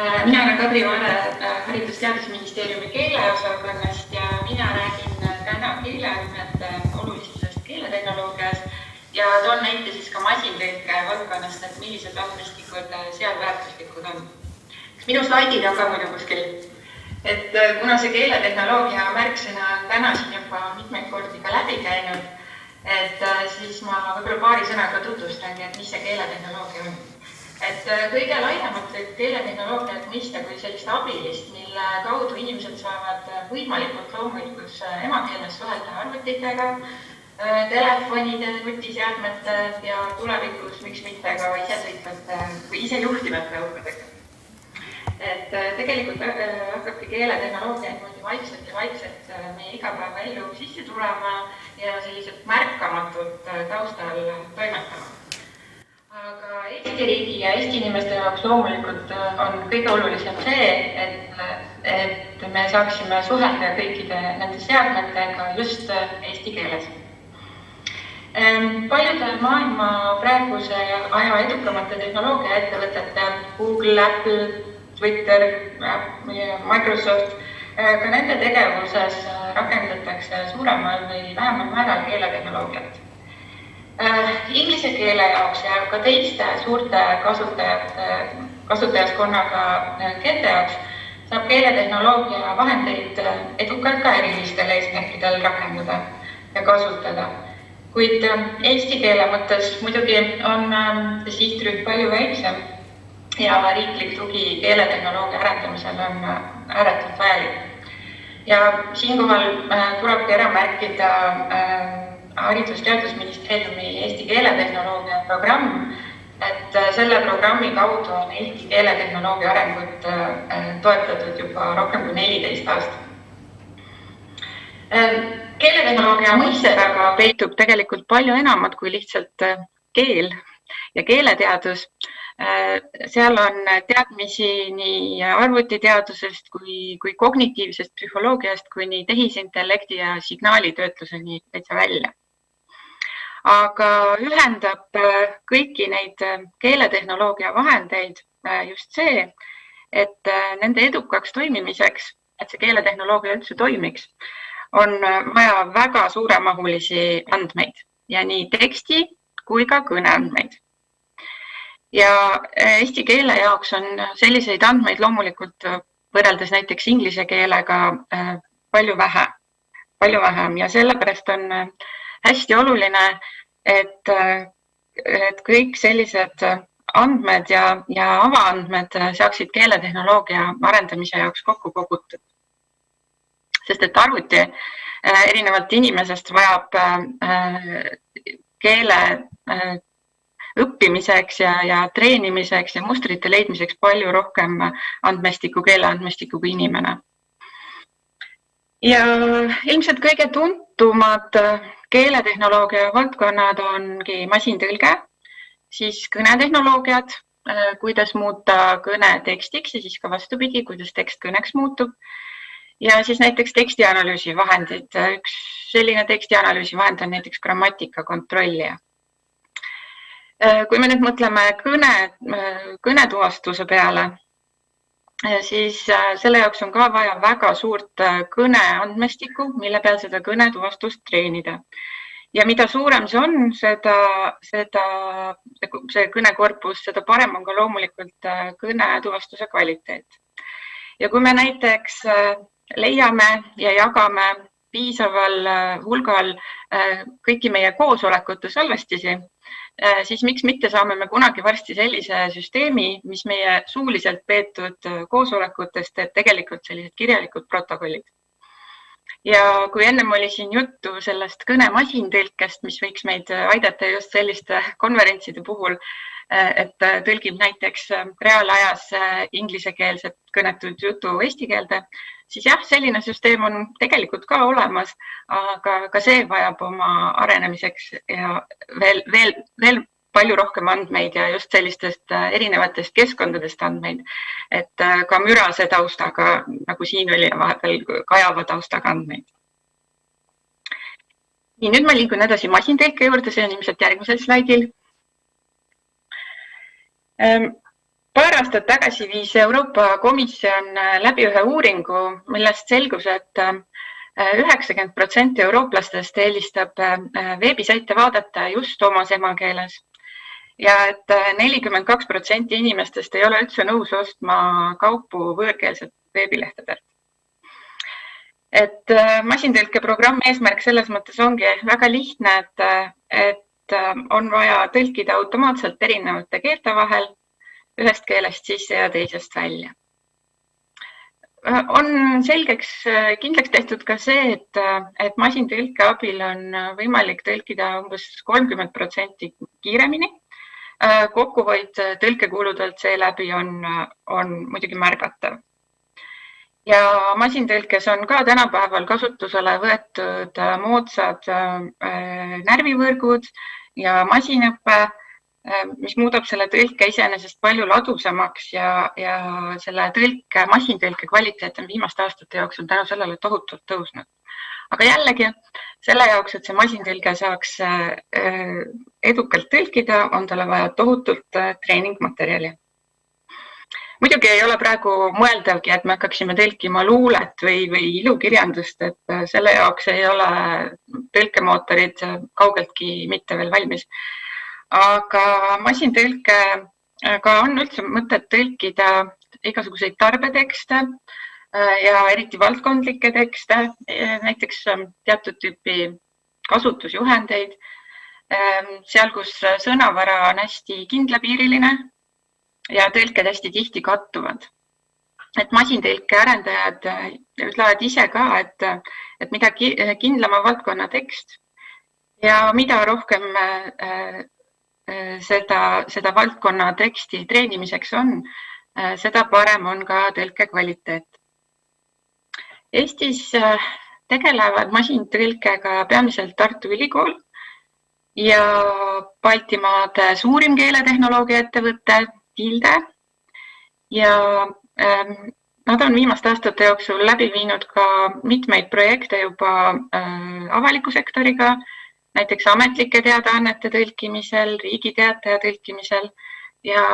Mina olen Kadri Vaare Haridus-Teadusministeeriumi keeleosakonnast ja mina räägin täna keeleandmete olulisusest keeletehnoloogias ja toon näite siis ka masintõlke valdkonnast, et millised andmestikud seal väärtuslikud on. Minu slaidid on ka muidu kuskil. Et kuna see keeletehnoloogia märksõna on täna siin juba mitmeid kordi ka läbi käinud, et siis ma võib-olla paari sõnaga tutvustangi, et mis see keeletehnoloogia on. Et kõige laiemalt võib keeletehnoloogiat mõista kui sellist abilist, mille kaudu inimesed saavad võimalikult loomulikus emakeeles suhelda arvutitega, telefonide, nutiseadmete ja tulevikus miks mitte ka isesõitvate või isejuhtivate autodega. Et tegelikult hakkabki keeletehnoloogia vaikselt meie igapäevaellu sisse tulema ja selliselt märkamatult taustal toimetama. Aga Eesti riigi ja Eesti inimeste jaoks loomulikult on kõige olulisem see, et me saaksime suhelda kõikide nende seadmetega just eesti keeles. Paljude maailma praeguse aja edukamate tehnoloogiaettevõtete, Google, Apple, Twitter, Microsoft, ka nende tegevuses rakendatakse suuremal või vähemal määral keeletehnoloogiat. Inglise keele jaoks ja ka teiste suurte kasutajaskonnaga keelte jaoks saab keeletehnoloogia vahendeid edukalt ka erilistel eesmärkidel rakendada ja kasutada. Kuid eesti keele mõttes muidugi on see sihtrühm palju väiksem ja riiklik tugi keeletehnoloogia arendamisel on ääretult vajalik. Ja siinkohal tulebki ära märkida Haridus-Teadusministeeriumi Eesti keeletehnoloogia programm, et selle programmi kaudu on Eesti keeletehnoloogia arengut toetatud juba rohkem kui 14 aastat. Keeletehnoloogia mõiste taga peitub tegelikult palju enamat kui lihtsalt keel ja keeleteadus. Seal on teadmisi nii arvutiteadusest kui kognitiivsest psühholoogiast kui nii tehisintellekti ja signaalitöötluseni täitsa välja. Aga ühendab kõiki neid keeletehnoloogia vahendeid just see, et nende edukaks toimimiseks, et see keeletehnoloogia üldse toimiks, on vaja väga suuremahulisi andmeid ja nii teksti kui ka kõneandmeid. Ja eesti keele jaoks on selliseid andmeid loomulikult võrreldes näiteks inglise keelega palju vähem ja sellepärast on hästi oluline, et kõik sellised andmed ja avaandmed saaksid keeletehnoloogia arendamise jaoks kokku kogutud. Sest et arvuti erinevalt inimesest vajab keele õppimiseks ja treenimiseks ja mustrite leidmiseks palju rohkem keeleandmestikku kui inimene. Ja ilmselt kõige tuntumad keeletehnoloogia valdkonnad ongi masintõlge, siis kõnetehnoloogiad, kuidas muuta kõne tekstiks ja siis ka vastupidi, kuidas tekst kõneks muutub. Ja siis näiteks tekstianalüüsi vahendid. Üks selline tekstianalüüsi vahend on näiteks grammatika kontrollija. Kui me nüüd mõtleme kõnetuvastuse peale, siis selle jaoks on ka vaja väga suurt kõneandmestikku, mille peal seda kõnetuvastust treenida. Ja mida suurem see on, see kõnekorpus, seda parem on ka loomulikult kõnetuvastuse kvaliteet. Ja kui me näiteks leiame ja jagame piisaval hulgal kõiki meie koosolekute salvestisi, siis miks mitte saame me kunagi varsti sellise süsteemi, mis meie suuliselt peetud koosolekutest teeb tegelikult sellised kirjalikud protokollid. Ja kui ennem oli siin juttu sellest kõnemasintõlkest, mis võiks meid aidata just selliste konverentside puhul, et tõlgib näiteks reaalajas inglisekeelset kõnetud jutu eesti keelde, siis jah, selline süsteem on tegelikult ka olemas, aga ka see vajab oma arenemiseks ja veel palju rohkem andmeid ja just sellistest erinevatest keskkondadest andmeid, et ka mürase taustaga, nagu siin oli vahepeal kajava taustaga andmeid. Nii, nüüd ma liigun edasi masintõlke juurde, see on ilmselt järgmisel slaidil. Paar aastat tagasi viis Euroopa Komisjon läbi ühe uuringu, millest selgus, et 90% eurooplastest eelistab veebisaite vaadata just omas emakeeles ja et 42% inimestest ei ole üldse nõus ostma kaupu võõrkeelset veebilehtedelt. Et masintõlkeprogrammi eesmärk selles mõttes ongi väga lihtne, et on vaja tõlkida automaatselt erinevate keelte vahel, ühest keelest sisse ja teisest välja. On selgeks kindlaks tehtud ka see, et masintõlke abil on võimalik tõlkida umbes 30% kiiremini. Kokkuhoid tõlkekuludelt seeläbi on muidugi märgatav. Ja masintõlkes on ka tänapäeval kasutusele võetud moodsad närvivõrgud ja masinõppe, mis muudab selle tõlke iseenesest palju ladusamaks ja selle masintõlke kvaliteet on viimaste aastate jooksul tänu sellele tohutult tõusnud. Aga jällegi, selle jaoks, et see masintõlge saaks edukalt tõlkida, on talle vaja tohutult treeningmaterjali. Muidugi ei ole praegu mõeldavgi, et me hakkaksime tõlkima luulet või ilukirjandust, et selle jaoks ei ole tõlkemootorid kaugeltki mitte veel valmis. Aga masintõlkega on üldse mõtet tõlkida igasuguseid tarbetekste ja eriti valdkondlikke tekste, näiteks teatud tüüpi kasutusjuhendeid, seal kus sõnavara on hästi kindlapiiriline ja tõlked hästi tihti kattuvad. Et masintõlke arendajad ütlevad ise ka, et mida kindlama valdkonna tekst ja mida rohkem seda valdkonna teksti treenimiseks on, seda parem on ka tõlke kvaliteet. Eestis tegelevad masintõlkega peamiselt Tartu Ülikool ja Baltimaade suurim keeletehnoloogia ettevõte Tilde ja nad on viimaste aastate jooksul läbi viinud ka mitmeid projekte juba avaliku sektoriga, näiteks ametlike teadaannete tõlkimisel, riigiteataja tõlkimisel ja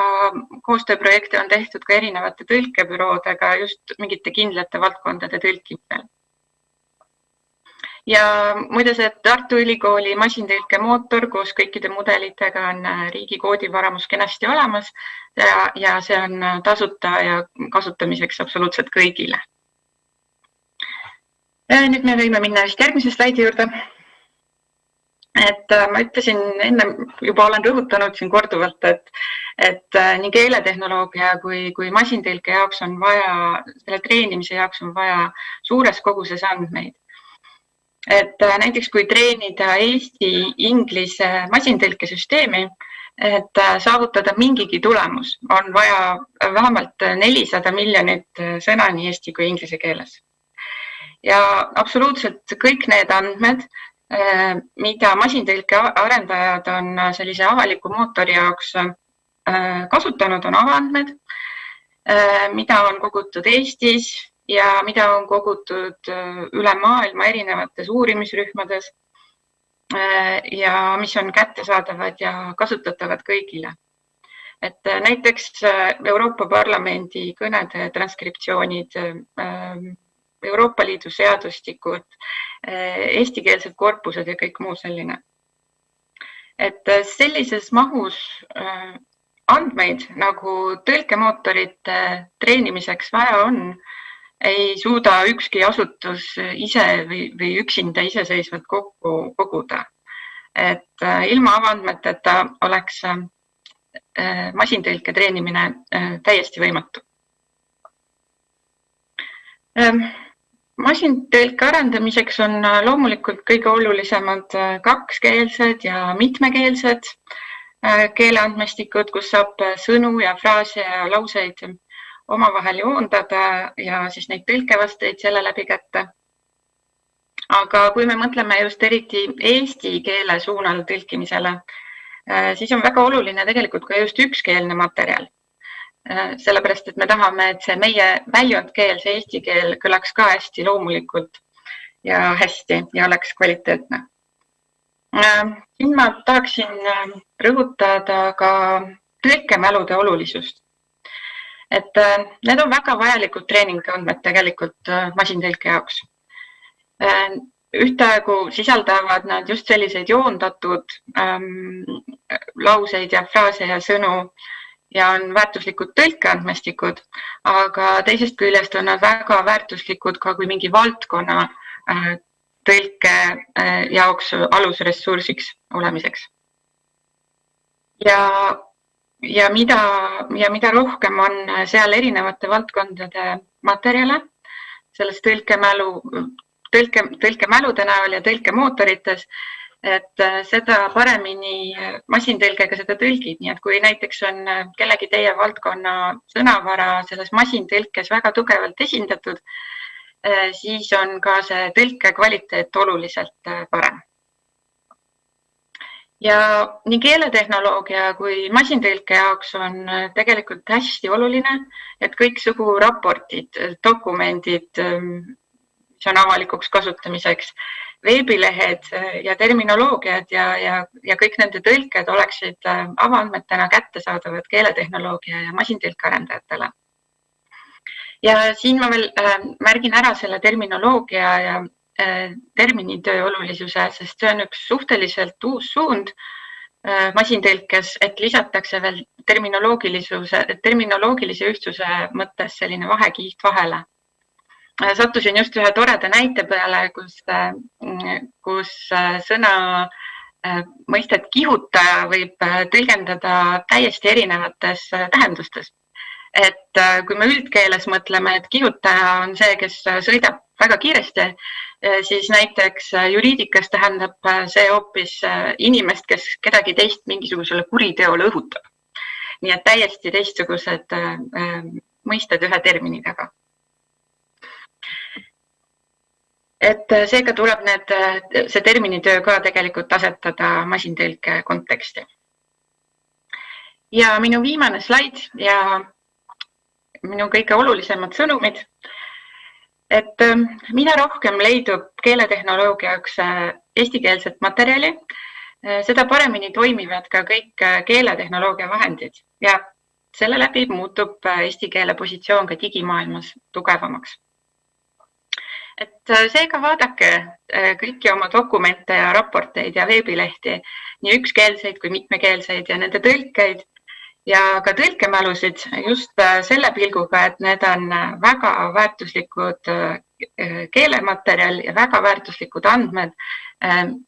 koostööprojekte on tehtud ka erinevate tõlkebüroodega just mingite kindlate valdkondade tõlkimisel. Ja muide, see Tartu Ülikooli masintõlke mootor koos kõikide mudelitega on riigi koodivaramus kenasti olemas ja see on tasuta ja kasutamiseks absoluutselt kõigile. Nüüd me võime minna vist järgmise slaidi juurde. Et ma ütlesin enne, juba olen rõhutanud siin korduvalt, et nii keeletehnoloogia kui masintõlke jaoks on vaja, selle treenimise jaoks on vaja suures koguses andmeid. Et näiteks kui treenida eesti-inglise masintõlkesüsteemi, et saavutada mingigi tulemus, on vaja vähemalt 400 miljonit sõna nii eesti kui inglise keeles. Ja absoluutselt kõik need andmed, mida masintõlke arendajad on sellise avaliku mootori jaoks kasutanud, on avaandmed, mida on kogutud Eestis ja mida on kogutud üle maailma erinevates uurimisrühmades ja mis on kättesaadavad ja kasutatavad kõigile. Et näiteks Euroopa Parlamendi kõnede transkriptsioonid, Euroopa Liidu seadustikud, eestikeelsed korpused ja kõik muu selline. Et sellises mahus andmeid, nagu tõlkemootorite treenimiseks vaja on, ei suuda ükski asutus ise või üksinda iseseisvalt kokku koguda. Et ilma avaandmeteta oleks masintõlke treenimine täiesti võimatu. Masintõlke arendamiseks on loomulikult kõige olulisemad kakskeelsed ja mitmekeelsed keeleandmestikud, kus saab sõnu ja fraase ja lauseid omavahel joondada ja siis neid tõlkevasteid selle läbi kätte. Aga kui me mõtleme just eriti eesti keele suunal tõlkimisele, siis on väga oluline tegelikult ka just ükskeelne materjal. Sellepärast, et me tahame, et see meie väljundkeel, see eesti keel kõlaks ka hästi loomulikult ja hästi ja oleks kvaliteetne. Siin ma tahaksin rõhutada ka tõlkemälude olulisust. Et need on väga vajalikud treeningandmed tegelikult masintõlke jaoks. Ühtaegu sisaldavad nad just selliseid joondatud lauseid ja fraase ja sõnu ja on väärtuslikud tõlkeandmestikud, aga teisest küljest on nad väga väärtuslikud ka kui mingi valdkonna tõlke jaoks alusressursiks olemiseks. Ja mida rohkem on seal erinevate valdkondade materjale selles tõlkemälude näol ja tõlkemootorites, et seda paremini masintõlkega seda tõlgid. Nii et kui näiteks on kellegi teie valdkonna sõnavara selles masintõlkes väga tugevalt esindatud, siis on ka see tõlke kvaliteet oluliselt parem. Ja nii keeletehnoloogia kui masintõlke jaoks on tegelikult hästi oluline, et kõiksugu raportid, dokumendid, mis on avalikuks kasutamiseks, veebilehed ja terminoloogiad ja kõik nende tõlked oleksid avaandmetena kättesaadavad keeletehnoloogia ja masintõlkearendajatele. Ja siin ma veel märgin ära selle terminoloogia ja terminitöö olulisuse, sest see on üks suhteliselt uus suund masintõlkes, et lisatakse veel terminoloogilise ühtsuse mõttes selline vahekiht vahele. Sattusin just ühe toreda näite peale, kus sõna mõistet kihutaja võib tõlgendada täiesti erinevates tähendustes. Et kui me üldkeeles mõtleme, et kihutaja on see, kes sõidab väga kiiresti, siis näiteks juriidikas tähendab see hoopis inimest, kes kedagi teist mingisugusele kuriteole õhutab. Nii et täiesti teistsugused mõisted ühe termini taga. Et seega tuleb see terminitöö ka tegelikult asetada masintõlke konteksti. Ja minu viimane slaid ja minu kõige olulisemad sõnumid, et mida rohkem leidub keeletehnoloogiaks eestikeelset materjali, seda paremini toimivad ka kõik keeletehnoloogia vahendid ja selle läbi muutub eesti keele positsioon ka digimaailmas tugevamaks. Et seega vaadake kõiki oma dokumente ja raporteid ja veebilehti, nii ükskeelseid kui mitmekeelseid ja nende tõlkeid ja ka tõlkemälusid just selle pilguga, et need on väga väärtuslikud keelematerjal ja väga väärtuslikud andmed,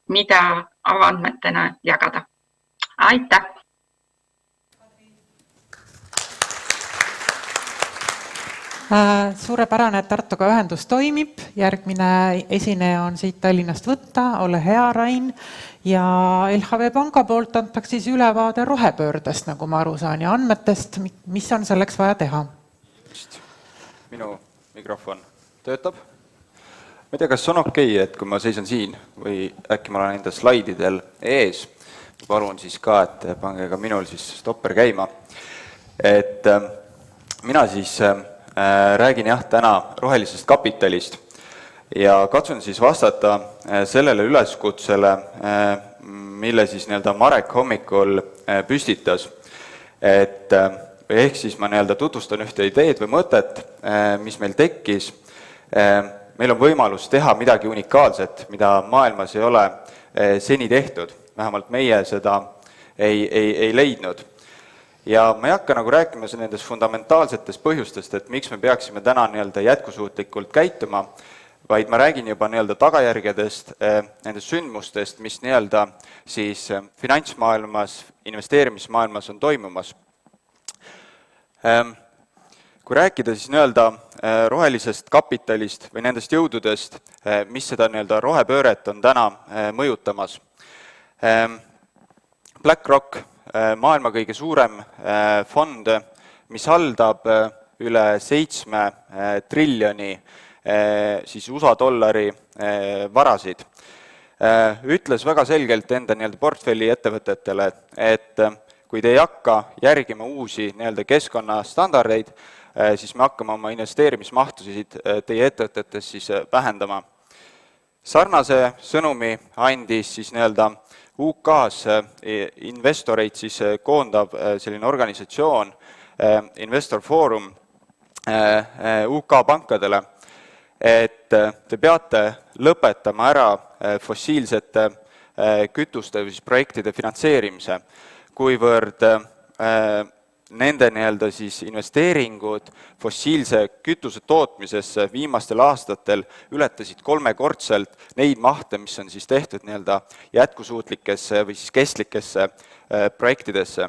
mida avaandmetena jagada. Aitäh! Suurepärane, et Tartuga ühendus toimib. Järgmine esineja on siit Tallinnast võtta. Ole hea, Rain. Ja LHV Panga poolt antaks siis ülevaade rohepöördest, nagu ma aru saan, ja andmetest, mis on selleks vaja teha. Minu mikrofon töötab. Ma ei tea, kas on okei, et kui ma seisan siin või äkki ma olen enda slaididel ees, palun siis ka, et pange ka minul siis stopper käima. Et mina siis räägin täna rohelisest kapitalist ja katsun siis vastata sellele üleskutsele, mille siis Marek hommikul püstitas. Ehk siis ma tutvustan ühte ideed või mõtet, mis meil tekkis. Meil on võimalus teha midagi unikaalset, mida maailmas ei ole seni tehtud. Vähemalt meie seda ei leidnud. Ja ma ei hakka rääkima nendest fundamentaalsetest põhjustest, et miks me peaksime täna jätkusuutlikult käituma, vaid ma räägin juba tagajärgedest, nendest sündmustest, mis siis finantsmaailmas, investeerimismaailmas on toimumas. Kui rääkida siis rohelisest kapitalist või nendest jõududest, mis seda rohepööret on täna mõjutamas. BlackRock, maailma kõige suurem fond, mis haldab üle 7 triljoni siis USA dollari varasid, ütles väga selgelt enda portfelli ettevõtetele, et kui te ei hakka järgima uusi keskkonnastandardeid, siis me hakkame oma investeerimismahtusid teie ettevõtetes siis vähendama. Sarnase sõnumi andis siis UK-s investoreid siis koondav selline organisatsioon Investor Forum UK pankadele, et te peate lõpetama ära fossiilsete kütuste või siis projektide finantseerimise, kuivõrd nende nii-öelda siis investeeringud fossiilse kütuse tootmisesse viimastel aastatel ületasid 3-kordselt neid mahte, mis on siis tehtud nii-öelda jätkusuutlikesse või siis kestlikesse projektidesse.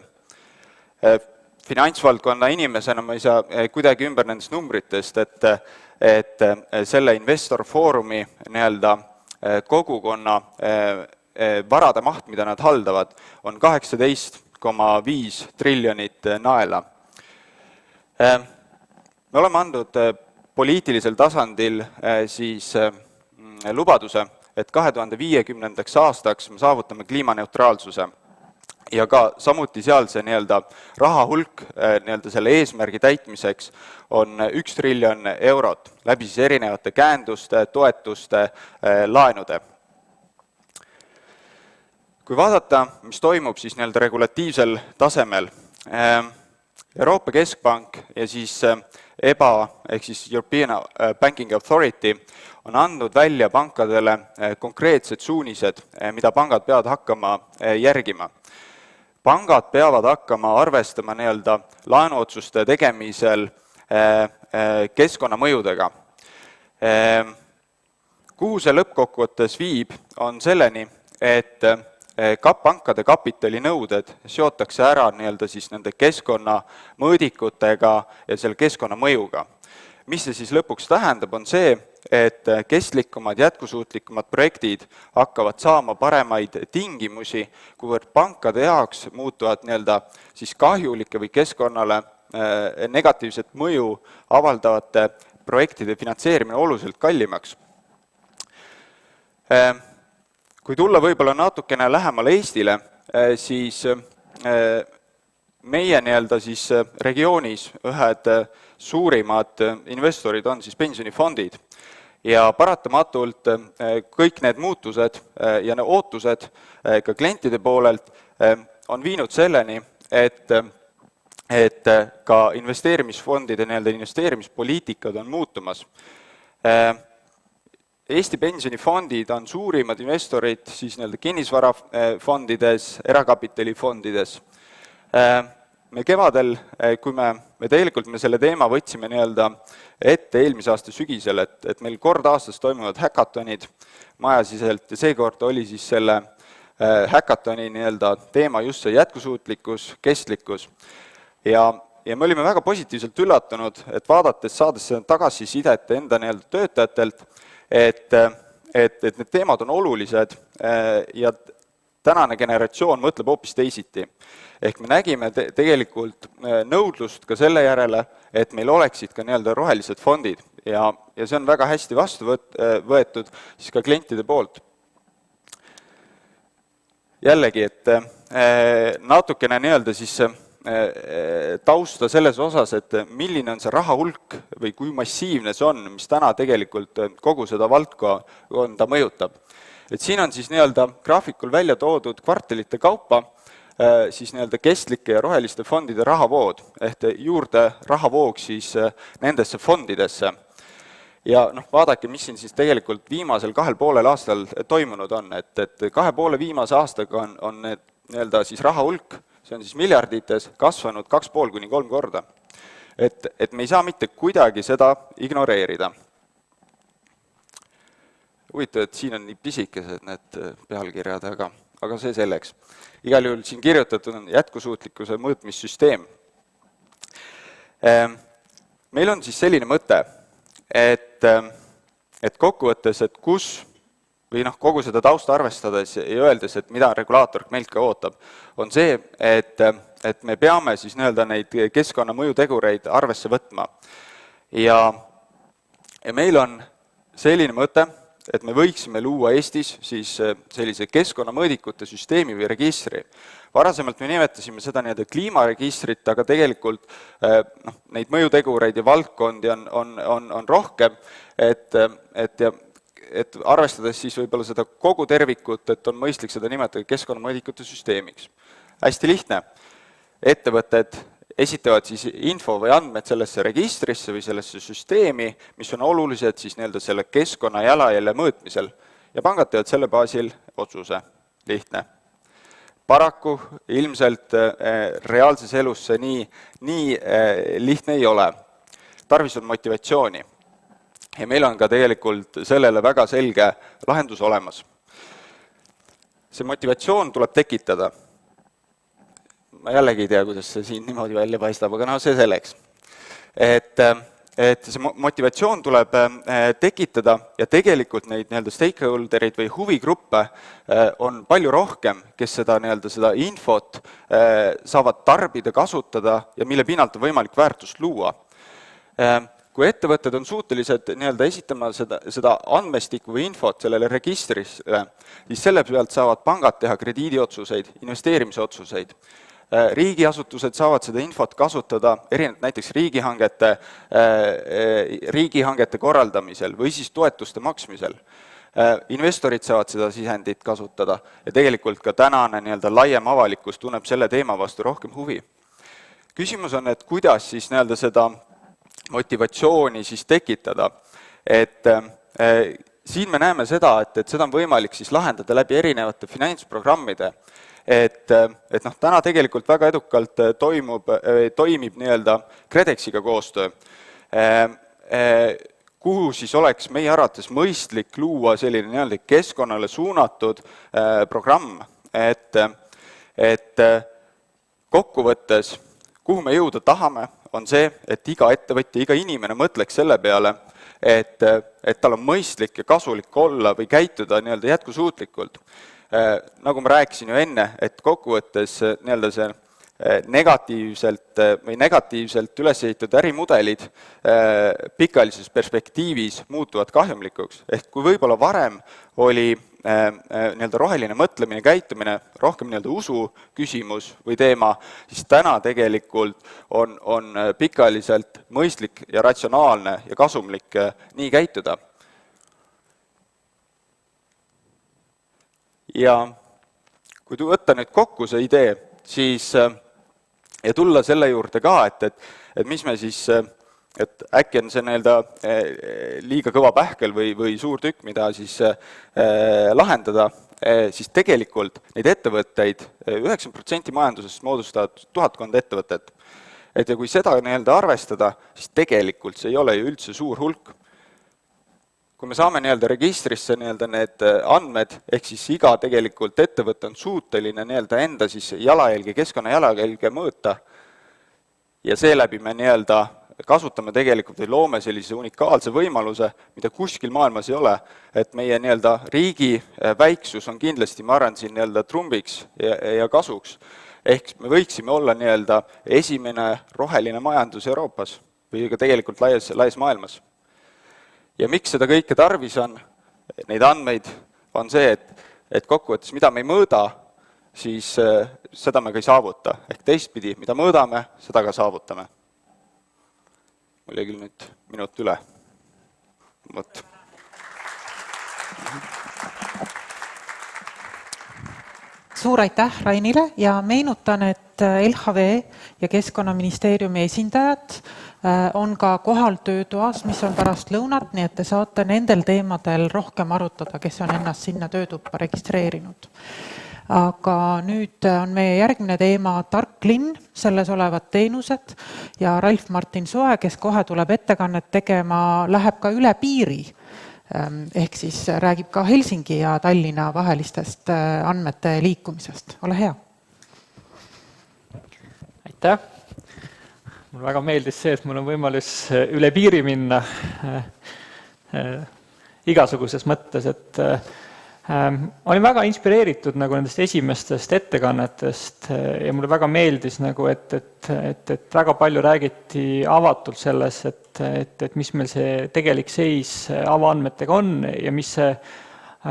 Finantsvaldkonna inimesena ma ei saa kuidagi ümber nendest numbritest, et selle Investor Forumi nii-öelda kogukonna varade maht, mida nad haldavad, on 18,5 triljonit naela. Me oleme andnud poliitilisel tasandil siis lubaduse, et 2050. aastaks me saavutame kliimaneutraalsuse ja ka samuti seal see nii-öelda raha hulk nii-öelda selle eesmärgi täitmiseks on 1 triljon eurot läbi siis erinevate käenduste, toetuste, laenude. Kui vaadata, mis toimub siis nii-öelda regulatiivsel tasemel, Euroopa Keskpank ja siis EBA ehk siis European Banking Authority on andnud välja pankadele konkreetsed suunised, mida pangad peavad hakkama järgima. Pangad peavad hakkama arvestama nii-öelda laenuotsuste tegemisel keskkonnamõjudega. Kuhu see lõppkokkuvõttes viib, on selleni, et pankade kapitalinõuded seotakse ära nii-öelda siis nende keskkonnamõõdikutega ja selle keskkonnamõjuga. Mis see siis lõpuks tähendab, on see, et kestlikumad, jätkusuutlikumad projektid hakkavad saama paremaid tingimusi, kuivõrd pankade jaoks muutuvad nii-öelda siis kahjulike või keskkonnale negatiivset mõju avaldavate projektide finantseerimine oluliselt kallimaks. Kui tulla võib-olla natukene lähemale Eestile, siis meie nii-öelda siis regioonis ühed suurimad investorid on siis pensionifondid ja paratamatult kõik need muutused ja need ootused ka klientide poolelt on viinud selleni, et ka investeerimisfondide nii-öelda investeerimispoliitikad on muutumas. Eesti pensionifondid on suurimad investorid siis nii-öelda kinnisvarafondides, erakapitalifondides. Me kevadel, kui me tegelikult selle teema võtsime nii-öelda ette eelmise aasta sügisel, et meil kord aastas toimuvad häkatonid majasiselt ja seekord oli siis selle häkatoni nii-öelda teema just see jätkusuutlikkus, kestlikkus. Ja me olime väga positiivselt üllatunud, et vaadates, saades seda tagasisidet enda nii-öelda töötajatelt, et need teemad on olulised ja tänane generatsioon mõtleb hoopis teisiti. Ehk me nägime tegelikult nõudlust ka selle järele, et meil oleksid ka nii-öelda rohelised fondid ja see on väga hästi vastu võetud siis ka klientide poolt. Jällegi, et natukene nii-öelda siis tausta selles osas, et milline on see raha hulk või kui massiivne see on, mis täna tegelikult kogu seda valdkonda mõjutab. Et siin on siis nii-öelda graafikul välja toodud kvartalite kaupa siis nii-öelda kestlike ja roheliste fondide rahavood, ehk juurde rahavoog siis nendesse fondidesse. Ja vaadake, mis siin siis tegelikult viimasel 2,5 aastal toimunud on, et 2,5 viimase aastaga on need nii-öelda siis raha hulk, see on siis miljardites, kasvanud 2,5–3 korda. Et me ei saa mitte kuidagi seda ignoreerida. Huvitav, et siin on nii pisikesed need pealkirjad, aga see selleks. Igal juhul siin kirjutatud on jätkusuutlikkuse mõõtmissüsteem. Meil on siis selline mõte, et kokkuvõttes, et kus või kogu seda tausta arvestades ja öeldes, et mida regulaator meilt ka ootab, on see, et me peame siis nii-öelda neid keskkonnamõjutegureid arvesse võtma. Ja meil on selline mõte, et me võiksime luua Eestis siis sellise keskkonnamõõdikute süsteemi või registri. Varasemalt me nimetasime seda nii-öelda kliimaregistrit, aga tegelikult neid mõjutegureid ja valdkondi on rohkem, et arvestades siis võib-olla seda kogu tervikut, et on mõistlik seda nimetada keskkonnamõõdikute süsteemiks. Hästi lihtne. Ettevõtted esitavad siis info või andmed sellesse registrisse või sellesse süsteemi, mis on olulised siis nii-öelda selle keskkonna jalajälje mõõtmisel. Ja pangad teevad selle baasil otsuse. Lihtne. Paraku ilmselt reaalses elus see nii lihtne ei ole. Tarvis on motivatsiooni. Ja meil on ka tegelikult sellele väga selge lahendus olemas. See motivatsioon tuleb tekitada. Ma jällegi ei tea, kuidas see siin niimoodi välja paistab, aga see selleks. Et see motivatsioon tuleb tekitada ja tegelikult neid nii-öelda stakeholderid või huvigruppe on palju rohkem, kes seda infot saavad tarbida, kasutada ja mille pinnalt on võimalik väärtust luua. Kui ettevõtted on suutelised esitama seda andmestikku või infot sellele registrisse, siis selle pealt saavad pangad teha krediidiotsuseid, investeerimisotsuseid. Riigiasutused saavad seda infot kasutada erinevalt näiteks riigihangete korraldamisel või siis toetuste maksmisel. Investorid saavad seda sisendit kasutada ja tegelikult ka tänane laiem avalikkus tunneb selle teema vastu rohkem huvi. Küsimus on, et kuidas siis seda motivatsiooni siis tekitada. Siin me näeme seda, et seda on võimalik siis lahendada läbi erinevate finantsprogrammide. Täna tegelikult väga edukalt toimib KredExiga koostöö, kuhu siis oleks meie arvates mõistlik luua selline keskkonnale suunatud programm, et kokkuvõttes, kuhu me jõuda tahame, on see, et iga ettevõtja, iga inimene mõtleks selle peale, et tal on mõistlik ja kasulik olla või käituda jätkusuutlikult. Nagu ma rääkisin ju enne, et kokkuvõttes see negatiivselt üles ehitatud ärimudelid pikalises perspektiivis muutuvad kahjumlikuks. Ehk kui võib-olla varem oli roheline mõtlemine, käitumine rohkem usu küsimus või teema, siis täna tegelikult on pikaliselt mõistlik ja ratsionaalne ja kasumlik nii käituda. Ja kui võtta nüüd kokku see idee, siis ja tulla selle juurde ka, et mis me siis, et äkki on see liiga kõva pähkel või suur tükk, mida siis lahendada, siis tegelikult neid ettevõtteid 90% majandusest moodustavad 1000 ettevõtet. Ja kui seda arvestada, siis tegelikult see ei ole ju üldse suur hulk. Kui me saame registrisse need andmed, ehk siis iga tegelikult ettevõte on suuteline enda siis jalajälge, keskkonna jalajälge mõõta ja seeläbi me kasutame tegelikult või loome sellise unikaalse võimaluse, mida kuskil maailmas ei ole, et meie riigi väiksus on kindlasti, ma arvan, siin trumbiks ja kasuks. Ehk me võiksime olla esimene roheline majandus Euroopas või ka tegelikult laias maailmas. Ja miks seda kõike tarvis on, neid andmeid, on see, et kokkuvõttes, mida me ei mõõda, siis seda me ka ei saavuta. Ehk teistpidi, mida mõõdame, seda ka saavutame. Mul jäi küll nüüd minut üle. Mõt. Suur aitäh Rainile ja meenutan, et LHV ja Keskkonnaministeeriumi esindajad on ka kohal töötoas, mis on pärast lõunat, nii et te saate nendel teemadel rohkem arutada, kes on ennast sinna töötuppa registreerinud. Aga nüüd on meie järgmine teema Tark linn, selles olevad teenused ja Ralf Martin Soe, kes kohe tuleb ettekannet tegema, läheb ka üle piiri. Ehk siis räägib ka Helsingi ja Tallinna vahelistest andmete liikumisest. Ole hea. Aitäh. Mul väga meeldis see, et mul on võimalus üle piiri minna igasuguses mõttes, et olin väga inspireeritud nendest esimestest ettekannetest ja mulle väga meeldis, et väga palju räägiti avatult selles, et mis meil see tegelik seis avaandmetega on ja mis see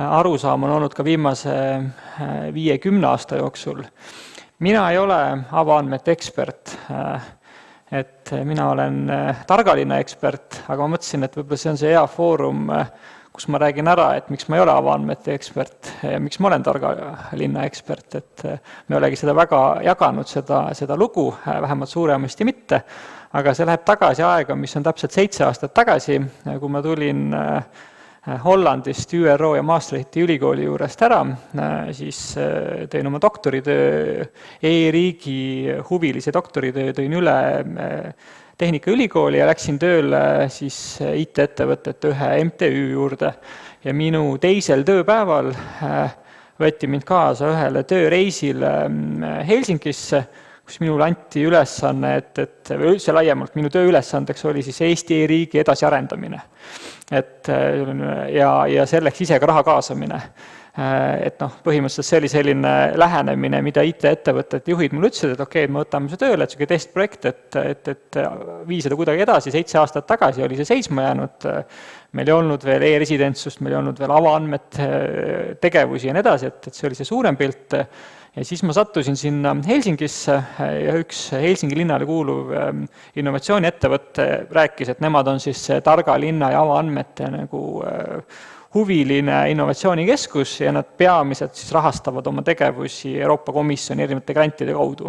arusaam on olnud ka viimase 5-10 aasta jooksul. Mina ei ole avaandmete ekspert, et mina olen targalinna ekspert, aga ma mõtlesin, et võib-olla see on see hea foorum, kus ma räägin ära, et miks ma ei ole avaandmete ekspert ja miks ma olen targa linna ekspert, et me olegi seda väga jaganud, seda lugu, vähemalt suuremasti mitte, aga see läheb tagasi aega, mis on täpselt 7 aastat tagasi, kui ma tulin Hollandist ÜRO ja Maastrichti ülikooli juurest ära, siis tõin oma doktoritöö, e-riigi huvilise doktoritöö tõin üle Tehnikaülikooli ja läksin tööle siis IT-ettevõtete ühe MTÜ juurde ja minu teisel tööpäeval võeti mind kaasa ühele tööreisile Helsingisse, kus minule anti ülesanne, või üldse laiemalt minu tööülesandeks oli siis Eesti e-riigi edasiarendamine. Ja selleks ise ka raha kaasamine. Et põhimõtteliselt see oli selline lähenemine, mida IT-ettevõtete juhid mulle ütlesid, et okei, me võtame see tööle, et see testprojekt, et vii seda kuidagi edasi, 7 aastat tagasi oli see seisma jäänud, meil ei olnud veel e-residentsust, meil ei olnud veel avaandmete tegevusi ja nii edasi, et see oli see suurem pilt. Ja siis ma sattusin sinna Helsingisse ja üks Helsingi linnale kuuluv innovatsiooniettevõte rääkis, et nemad on siis targa linna ja avaandmete nagu huviline innovatsioonikeskus ja nad peamiselt siis rahastavad oma tegevusi Euroopa Komisjoni erinevate grantide kaudu.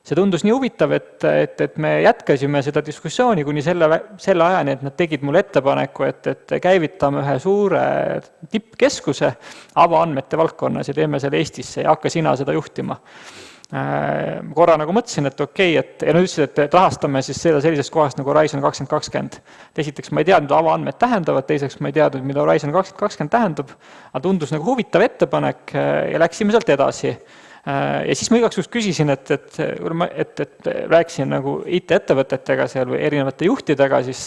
See tundus nii huvitav, et me jätkasime seda diskussiooni kuni selle ajani, et nad tegid mulle ettepaneku, et käivitame ühe suure tippkeskuse avaandmete valdkonnas ja teeme selle Eestisse ja hakka sina seda juhtima. Korra nagu mõtlesin, et okei, ja nad ütlesid, et rahastame siis seda sellisest kohast nagu Horizon 2020. Esiteks ma ei teadnud, mida avaandmed tähendavad, teiseks ma ei teadnud, mida Horizon 2020 tähendab, aga tundus nagu huvitav ettepanek ja läksime sealt edasi. Ja siis ma igaks juhul küsisin, et rääkisin nagu IT-ettevõtetega seal või erinevate juhtidega, siis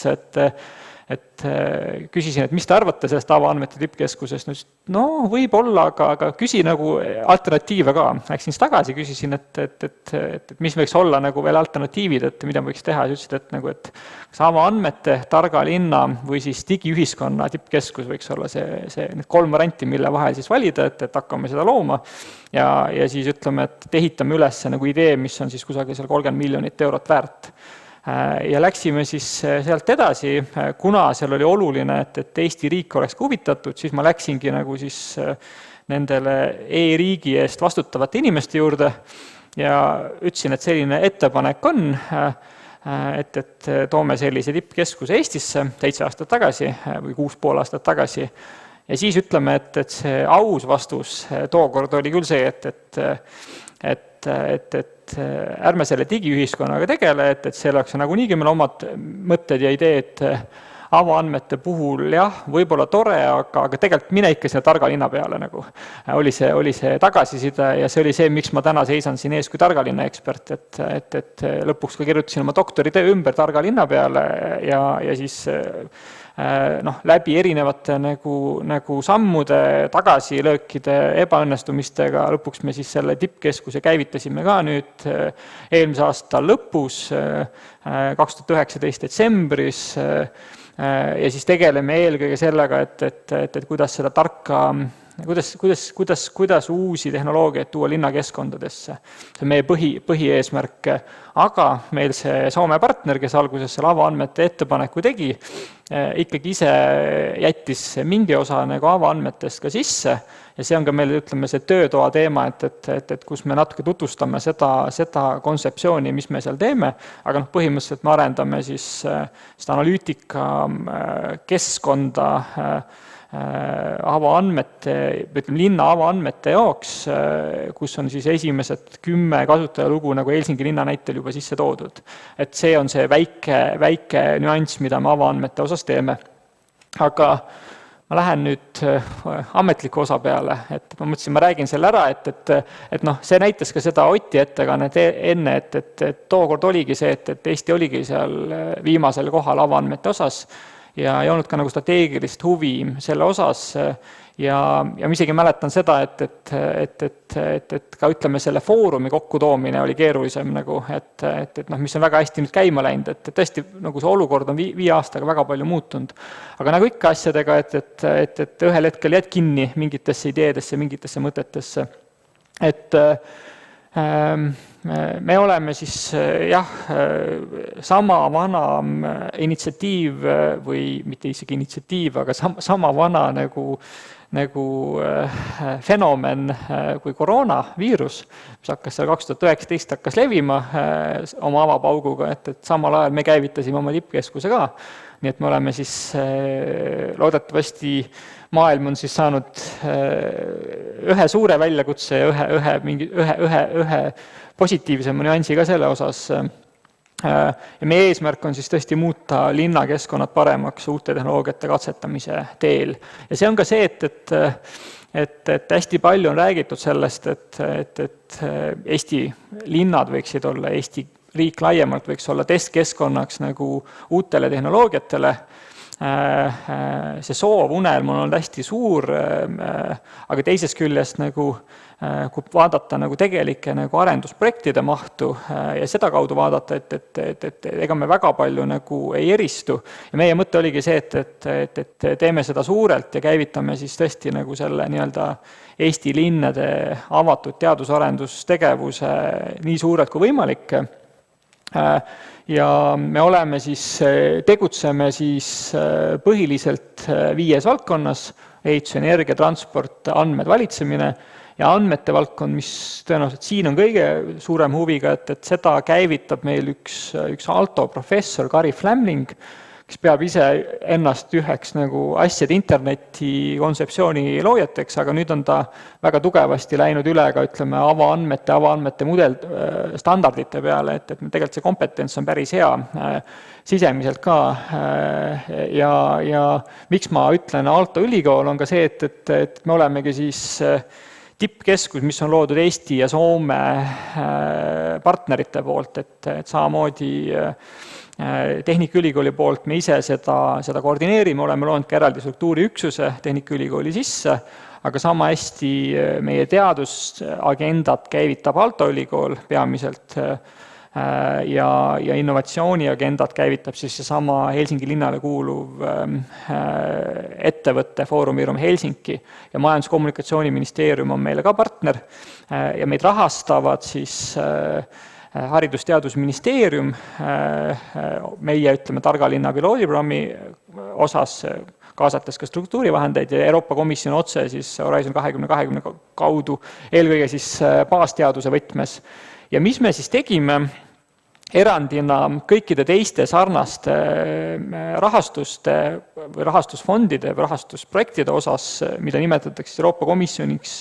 et küsisin, et mis te arvate sellest avaandmete tippkeskusest, no võib-olla, aga küsi nagu alternatiive ka. Läksin siis tagasi, küsisin, et mis võiks olla nagu veel alternatiivid, et mida võiks teha, ja ütlesid, et kas avaandmete, targa linna või siis digiühiskonna tippkeskus võiks olla need 3 varianti, mille vahel siis valida, et hakkame seda looma ja siis ütleme, et ehitame üles nagu idee, mis on siis kusagil seal 30 miljonit eurot väärt. Ja läksime siis sealt edasi, kuna seal oli oluline, et Eesti riik oleks huvitatud, siis ma läksingi nagu siis nendele e-riigi eest vastutavate inimeste juurde ja ütlesin, et selline ettepanek on, et toome sellise tippkeskuse Eestisse 7 aastat tagasi või 6,5 aastat tagasi. Ja siis ütleme, et see aus vastus tookord oli küll see, et ärme selle digiühiskonnaga tegele, et selle oleks nagu niigi meil omad mõtted ja ideed avaandmete puhul, jah, võib-olla tore, aga tegelikult mine ikka selle targa linna peale nagu. Oli see tagasiside ja see oli see, miks ma täna seisan siin ees kui targa linna ekspert, et lõpuks ka kirjutasin oma doktoritöö ümber targa linna peale ja siis läbi erinevate nagu sammude, tagasilöökide, ebaõnnestumistega, lõpuks me siis selle tippkeskuse käivitasime ka nüüd eelmise aasta lõpus, 2019 detsembris, ja siis tegeleme eelkõige sellega, et kuidas seda tarka, kuidas uusi tehnoloogiaid tuua linnakeskkondadesse. See on meie põhieesmärk, aga meil see Soome partner, kes alguses selle avaandmete ettepaneku tegi, ikkagi ise jättis mingi osa nagu avaandmetest ka sisse ja see on ka meil, ütleme, see töötoa teema, et kus me natuke tutvustame seda kontseptsiooni, mis me seal teeme, aga põhimõtteliselt me arendame siis seda analüütika keskkonda avaandmete, ütleme linna avaandmete jaoks, kus on siis esimesed 10 kasutajalugu nagu Helsingi linna näitel juba sisse toodud. Et see on see väike nüanss, mida me avaandmete osas teeme. Aga ma lähen nüüd ametliku osa peale, et ma mõtlesin, ma räägin selle ära, et see näitas ka seda Oti ettekannet enne, et tookord oligi see, et Eesti oligi seal viimasel kohal avaandmete osas, ja ei olnud ka nagu strateegilist huvi selle osas ja ma isegi mäletan seda, et ka ütleme selle foorumi kokkutoomine oli keerulisem nagu, mis on väga hästi nüüd käima läinud, et tõesti nagu see olukord on 5 aastaga väga palju muutunud. Aga nagu ikka asjadega, et ühel hetkel jääd kinni mingitesse ideedesse, mingitesse mõtetesse, Me oleme siis jah, sama vana initsiatiiv või mitte isegi initsiatiiv, aga sama vana nagu fenomen kui koroonaviirus, mis hakkas seal 2019 hakkas levima oma avapauguga, et samal ajal me käivitasime oma tippkeskuse ka. Nii et me oleme siis loodetavasti maailm on siis saanud ühe suure väljakutse ja ühe positiivsema nüansi ka selle osas. Ja meie eesmärk on siis tõesti muuta linnakeskkonnad paremaks uute tehnoloogiate katsetamise teel. Ja see on ka see, et hästi palju on räägitud sellest, et Eesti linnad võiksid olla, Eesti riik laiemalt võiks olla testkeskkonnaks nagu uutele tehnoloogiatele. See soov, unelm on olnud hästi suur, aga teisest küljest kui vaadata tegelike arendusprojektide mahtu ja seda kaudu vaadata, et ega me väga palju ei eristu. Ja meie mõte oligi see, et teeme seda suurelt ja käivitame siis tõesti selle nii-öelda Eesti linnade avatud teadusarendustegevuse nii suurelt kui võimalik. Ja me oleme tegutseme põhiliselt 5 valdkonnas: ehitus, energia, transport, andmed, valitsemine ja andmete valdkond, mis tõenäoliselt siin on kõige suurem huviga, et seda käivitab meil üks Aalto professor, Kari Flämling, kes peab ise ennast üheks asjade interneti kontseptsiooni loojateks, aga nüüd on ta väga tugevasti läinud üle ka avaandmete mudel standardite peale, et tegelikult see kompetents on päris hea sisemiselt ka. Ja miks ma ütlen Aalto ülikool on ka see, et me olemegi siis tippkeskus, mis on loodud Eesti ja Soome partnerite poolt, et samamoodi Tehnikaülikooli poolt me ise seda koordineerime, oleme loonud ka eraldi struktuuriüksuse Tehnikaülikooli sisse, aga sama hästi meie teadusagendat käivitab Aalto ülikool peamiselt ja innovatsiooniagendat käivitab siis seesama Helsingi linnale kuuluv ettevõtte Foorumirum Helsinki ja Majandus- ja Kommunikatsiooniministeerium on meile ka partner ja meid rahastavad siis Haridus-Teadusministeerium meie, targa linna piloodiprogrammi osas, kaasates ka struktuurivahendeid ja Euroopa Komisjon otse siis Horizon 2020 kaudu, eelkõige siis baasteaduse võtmes. Ja mis me siis tegime erandina kõikide teiste sarnaste rahastuste või rahastusfondide või rahastusprojektide osas, mida nimetatakse Euroopa Komisjoniks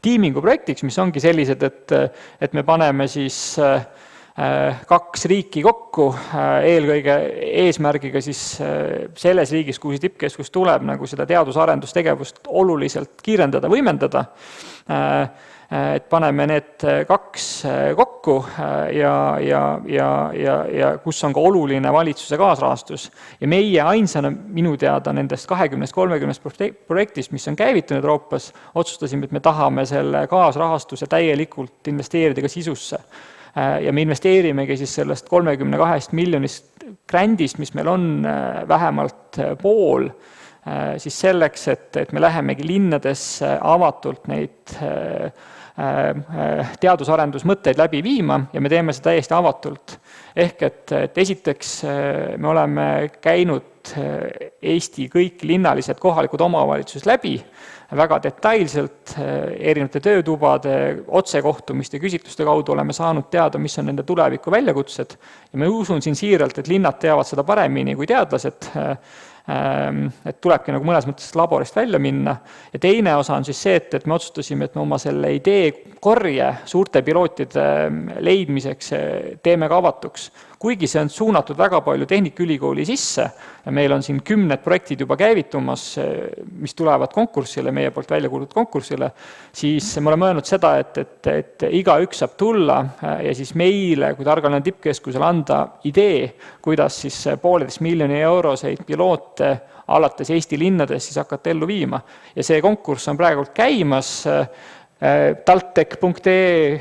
tiimingu projektiks, mis ongi sellised, et me paneme siis 2 riiki kokku, eelkõige eesmärgiga siis selles riigis, kuhu see tippkeskus tuleb, seda teadus-arendustegevust oluliselt kiirendada, võimendada, et paneme need 2 kokku ja kus on ka oluline valitsuse kaasrahastus. Ja meie ainsana minu teada nendest 20-30 projektist, mis on käivitunud Euroopas, otsustasime, et me tahame selle kaasrahastuse täielikult investeerida ka sisusse. Ja me investeerimegi siis sellest 32 miljonist grändist, mis meil on vähemalt pool, siis selleks, et me lähemegi linnadesse avatult neid teadusarendusmõtteid läbi viima ja me teeme seda täiesti avatult. Ehk et esiteks me oleme käinud Eesti kõik linnalised kohalikud omavalitsused läbi väga detailselt, erinevate töötubade, otsekohtumiste, küsitluste kaudu oleme saanud teada, mis on nende tuleviku väljakutsed ja me usun siin siiralt, et linnad teavad seda paremini kui teadlased, et tulebki mõnes mõttes laborist välja minna. Ja teine osa on siis see, et me otsustasime, et me oma selle idee korje suurte pilootide leidmiseks teeme ka avatuks. Kuigi see on suunatud väga palju Tehnikaülikooli sisse ja meil on siin 10 projektid juba käivitumas, mis tulevad konkursile, meie poolt välja kuulutud konkursile, siis me oleme öelnud seda, et igaüks saab tulla ja siis meile, kui targal on tippkeskusel anda idee, kuidas siis 1,5 miljoni euroseid piloote alates Eesti linnades siis hakata ellu viima. Ja see konkurss on praegu käimas taltech.ee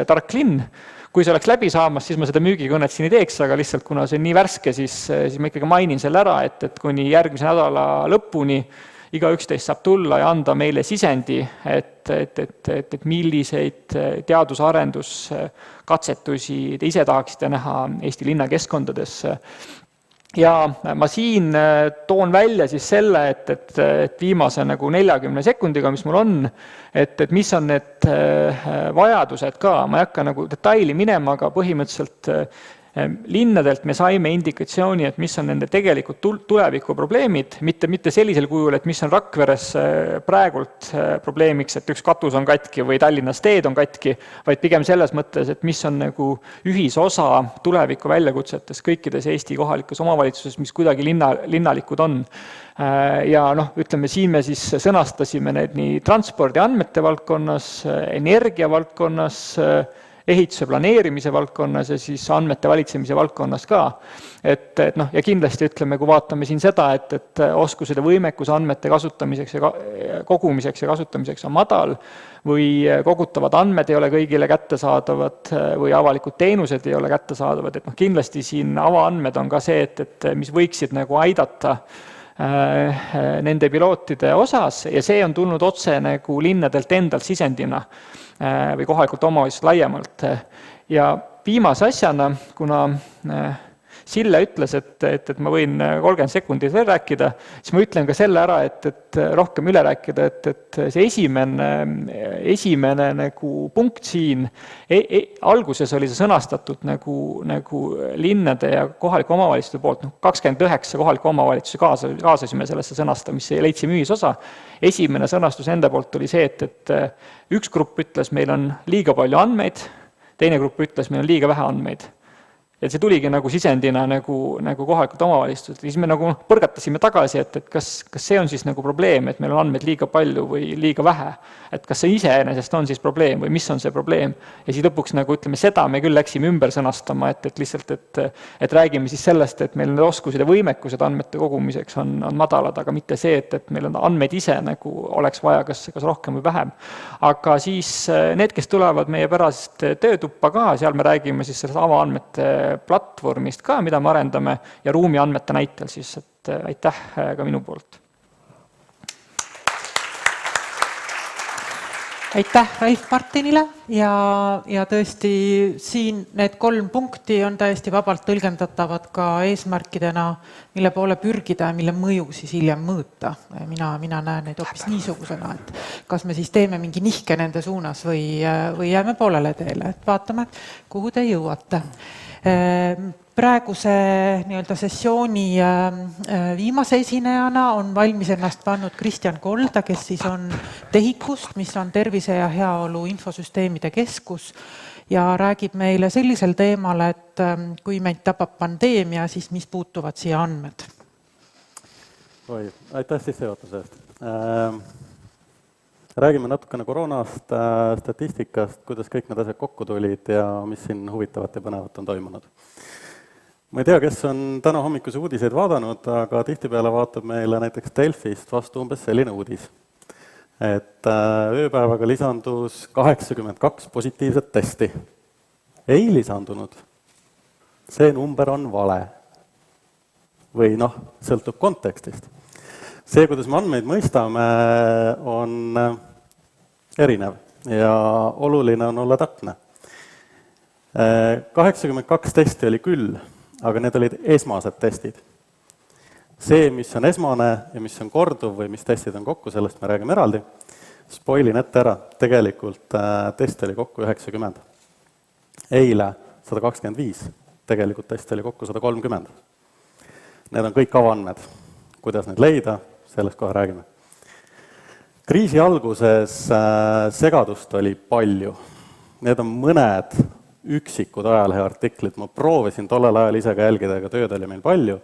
/tarklinn. Kui see oleks läbi saamas, siis ma seda müügikõnet siin ei teeks, aga lihtsalt kuna see on nii värske, siis ma ikkagi mainin selle ära, et kuni järgmise nädala lõpuni igaüks teist saab tulla ja anda meile sisendi, et milliseid teadus-arenduskatsetusi te ise tahaksite näha Eesti linnakeskkondades. Ja ma siin toon välja siis selle, et viimase nagu 40 sekundiga, mis mul on, et mis on need vajadused ka, ma ei hakka nagu detaili minema, aga põhimõtteliselt linnadelt me saime indikatsiooni, et mis on nende tegelikult tuleviku probleemid, mitte sellisel kujul, et mis on Rakveres praegult probleemiks, et üks katus on katki või Tallinnas teed on katki, vaid pigem selles mõttes, et mis on nagu ühisosa tuleviku väljakutsetes kõikides Eesti kohalikes omavalitsuses, mis kuidagi linnalikud on. Ja ütleme, siin me siis sõnastasime need nii transpordi andmete valdkonnas, energia valdkonnas, ehituse planeerimise valdkonnas ja siis andmete valitsemise valdkonnas ka. Ja kindlasti ütleme, kui vaatame siin seda, et oskused ja võimekus andmete kasutamiseks ja kogumiseks ja kasutamiseks on madal või kogutavad andmed ei ole kõigile kättesaadavad või avalikud teenused ei ole kättesaadavad, et kindlasti siin avaandmed on ka see, et mis võiksid nagu aidata nende pilootide osas ja see on tulnud otse nagu linnadelt endalt sisendina või kohalikult omavalitsusest laiemalt. Ja viimase asjana, kuna Sille ütles, et ma võin 30 sekundit veel rääkida, siis ma ütlen ka selle ära, et rohkem üle rääkida, et see esimene nagu punkt siin, alguses oli see sõnastatud nagu linnade ja kohaliku omavalitsuste poolt, 29 kohaliku omavalitsuse kaasasime sellesse sõnastamisse ja leidsime ühisosa. Esimene sõnastus enda poolt oli see, et üks grupp ütles, meil on liiga palju andmeid, teine grupp ütles, meil on liiga vähe andmeid. Et see tuligi nagu sisendina nagu kohalikult omavalitsused. Siis me nagu põrgatasime tagasi, et kas see on siis nagu probleem, et meil on andmeid liiga palju või liiga vähe. Et kas see iseenesest on siis probleem või mis on see probleem. Ja siis lõpuks nagu ütleme, seda me küll läksime ümber sõnastama, et lihtsalt, et räägime siis sellest, et meil need oskused ja võimekused andmete kogumiseks on madalad, aga mitte see, et meil on andmeid ise nagu oleks vaja kas rohkem või vähem. Aga siis need, kes tulevad meie pärast töötuppa ka, seal me räägime siis sellest avaandmete platvormist ka, mida me arendame ja ruumiandmete näitel siis, et aitäh ka minu poolt. Aitäh Ralf Martinile ja tõesti siin need 3 punkti on täiesti vabalt tõlgendatavad ka eesmärkidena, mille poole pürgida ja mille mõju siis hiljem mõõta. Mina näen neid hoopis niisugusena, et kas me siis teeme mingi nihke nende suunas või jääme poolele teele, et vaatame, kuhu te jõuate. Praeguse sessiooni viimase esinejana on valmis ennast pannud Kristjan Kolda, kes siis on TEHIKust, mis on Tervise ja Heaolu Infosüsteemide Keskus ja räägib meile sellisel teemal, et kui meid tabab pandeemia, siis mis puutuvad siia andmed? Aitäh sissejuhatuse eest. Räägime natukene koroonast, statistikast, kuidas kõik need asjad kokku tulid ja mis siin huvitavat ja põnevat on toimunud. Ma ei tea, kes on täna hommikusi uudiseid vaadanud, aga tihtipeale vaatab meile näiteks Delfist vastu umbes selline uudis, et ööpäevaga lisandus 82 positiivset testi. Ei lisandunud. See number on vale. Või sõltub kontekstist. See, kuidas me andmeid mõistame, on erinev ja oluline on olla täpne. 82 testi oli küll, aga need olid esmased testid. See, mis on esmane ja mis on korduv või mis testid on kokku, sellest me räägime eraldi. Spoilin ette ära, tegelikult test oli kokku 90. Eile 125, tegelikult test oli kokku 130. Need on kõik avaandmed. Kuidas need leida, sellest kohe räägime. Kriisi alguses segadust oli palju. Need on mõned üksikud ajaleheartiklid. Ma proovisin tollel ajal ise ka jälgida, aga tööd oli meil palju.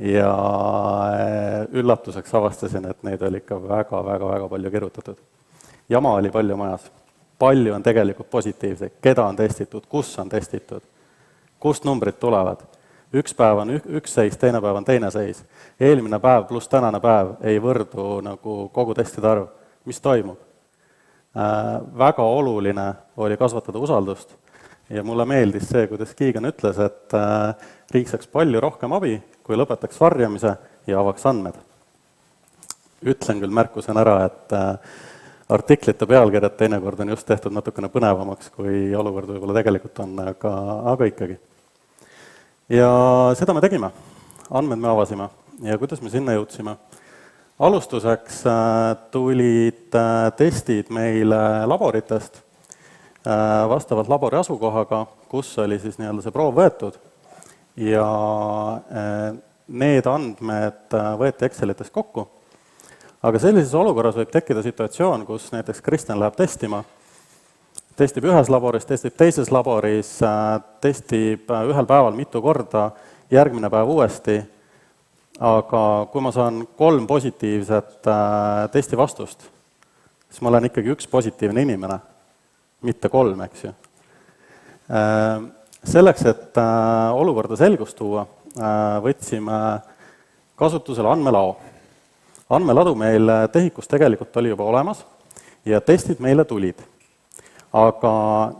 Ja üllatuseks avastasin, et neid oli ikka väga palju kirjutatud. Jama oli palju majas. Palju on tegelikult positiivseid. Keda on testitud, kus on testitud, kust numbrid tulevad. Üks päev on üks seis, teine päev on teine seis. Eelmine päev pluss tänane päev ei võrdu nagu kogu testide arv. Mis toimub? Väga oluline oli kasvatada usaldust. Ja mulle meeldis see, kuidas Kiigan ütles, et riik saaks palju rohkem abi, kui lõpetaks varjamise ja avaks andmed. Ütlen küll märkusena ära, et artiklite pealkirjad teinekord on just tehtud natukene põnevamaks, kui olukord võib-olla tegelikult on, aga ikkagi. Ja seda me tegime. Andmed me avasime. Ja kuidas me sinna jõudsime? Alustuseks tulid testid meile laboritest, vastavalt labori asukohaga, kus oli siis nii-öelda see proov võetud. Ja need andmed võeti Excelites kokku. Aga sellises olukorras võib tekkida situatsioon, kus näiteks Kristjan läheb testima, testib ühes laboris, testib teises laboris, testib ühel päeval mitu korda, järgmine päev uuesti, aga kui ma saan 3 positiivset testi vastust, siis ma olen ikkagi üks positiivne inimene, mitte 3, eks ju. Selleks, et olukorda selgust tuua, võtsime kasutusele andmelao. Andmeladu meil tehikus tegelikult oli juba olemas ja testid meile tulid. Aga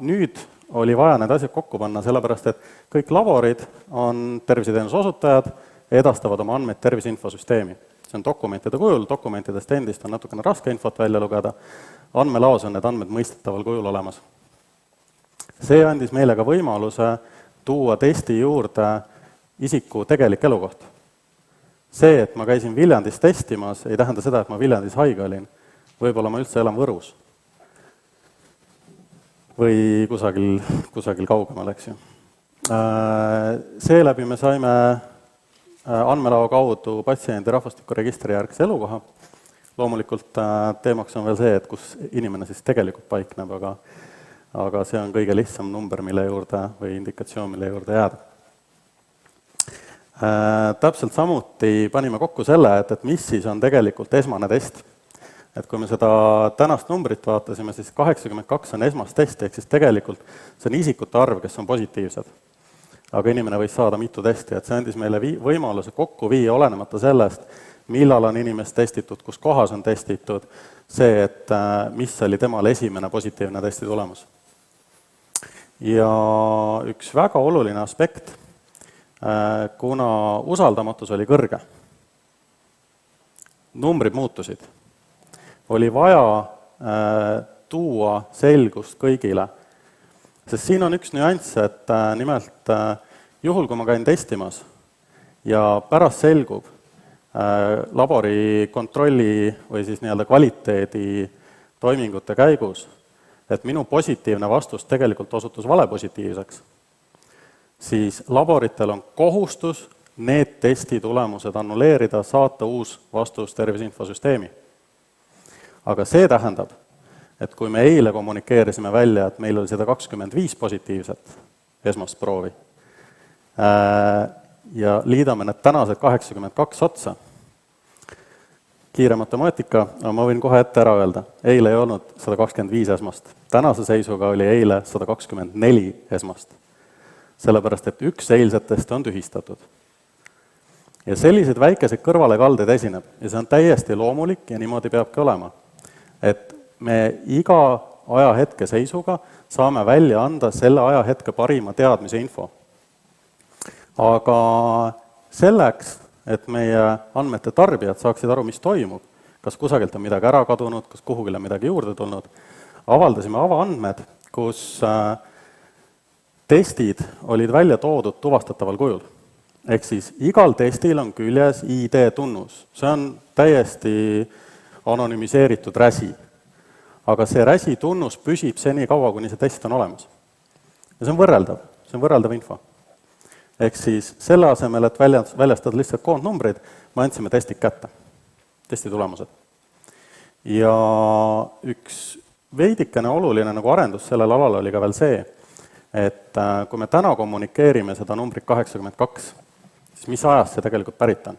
nüüd oli vaja need asjad kokku panna, sellepärast et kõik laborid on terviseteenuse osutajad, edastavad oma andmeid tervise infosüsteemi. See on dokumentide kujul, dokumentidest endist on natukene raske infot välja lugeda, andmelaos on need andmed mõistetaval kujul olemas. See andis meile ka võimaluse tuua testi juurde isiku tegelik elukoht. See, et ma käisin Viljandis testimas, ei tähenda seda, et ma Viljandis haige olin. Võib-olla ma üldse elan Võrus. Või kusagil kaugemal, eks ju. Seeläbi me saime andmelao kaudu patsiendi rahvastikuregistri järgse elukoha. Loomulikult teemaks on veel see, et kus inimene siis tegelikult paikneb, aga see on kõige lihtsam number, mille juurde või indikatsioon, mille juurde jääda. Täpselt samuti panime kokku selle, et mis siis on tegelikult esmane test. Et kui me seda tänast numbrit vaatasime, siis 82 on esmast testi, ehk siis tegelikult see on isikute arv, kes on positiivsed. Aga inimene võis saada mitu testi, et see andis meile võimaluse kokku viia olenemata sellest, millal on inimest testitud, kus kohas on testitud, see, et mis oli temal esimene positiivne testi tulemus. Ja üks väga oluline aspekt, kuna usaldamatus oli kõrge, numbrid muutusid, oli vaja tuua selgust kõigile. Sest siin on üks nüanss, et nimelt juhul, kui ma käin testimas ja pärast selgub labori kontrolli või siis nii-öelda kvaliteedi toimingute käigus, et minu positiivne vastus tegelikult osutus valepositiivseks, siis laboritel on kohustus need testi tulemused annuleerida, saata uus vastus tervise infosüsteemi. Aga see tähendab, et kui me eile kommunikeerisime välja, et meil oli 125 positiivset esmast proovi ja liidame need tänased 82 otsa, kiire matemaatika, ma võin kohe ette ära öelda, eile ei olnud 125 esmast, tänase seisuga oli eile 124 esmast. Sellepärast, et üks eilsetest on tühistatud. Ja selliseid väikeseid kõrvalekaldeid esineb ja see on täiesti loomulik ja niimoodi peabki olema. Et me iga ajahetke seisuga saame välja anda selle ajahetke parima teadmise info. Aga selleks, et meie andmete tarbijad saaksid aru, mis toimub, kas kusagilt on midagi ära kadunud, kas kuhugile midagi juurde tulnud, avaldasime avaandmed, kus testid olid välja toodud tuvastataval kujul. Ehk siis igal testil on küljes ID-tunnus. See on täiesti anonüümiseeritud räsi. Aga see räsi tunnus püsib seni kaua, kuni see test on olemas. Ja see on võrreldav info. Ehk siis selle asemel, et väljastada lihtsalt koondnumbrid, me andsime testid kätte, testi tulemused. Ja üks veidikene oluline nagu arendus sellel alal oli ka veel see, et kui me täna kommunikeerime seda numbrit 82, siis mis ajast see tegelikult pärit on?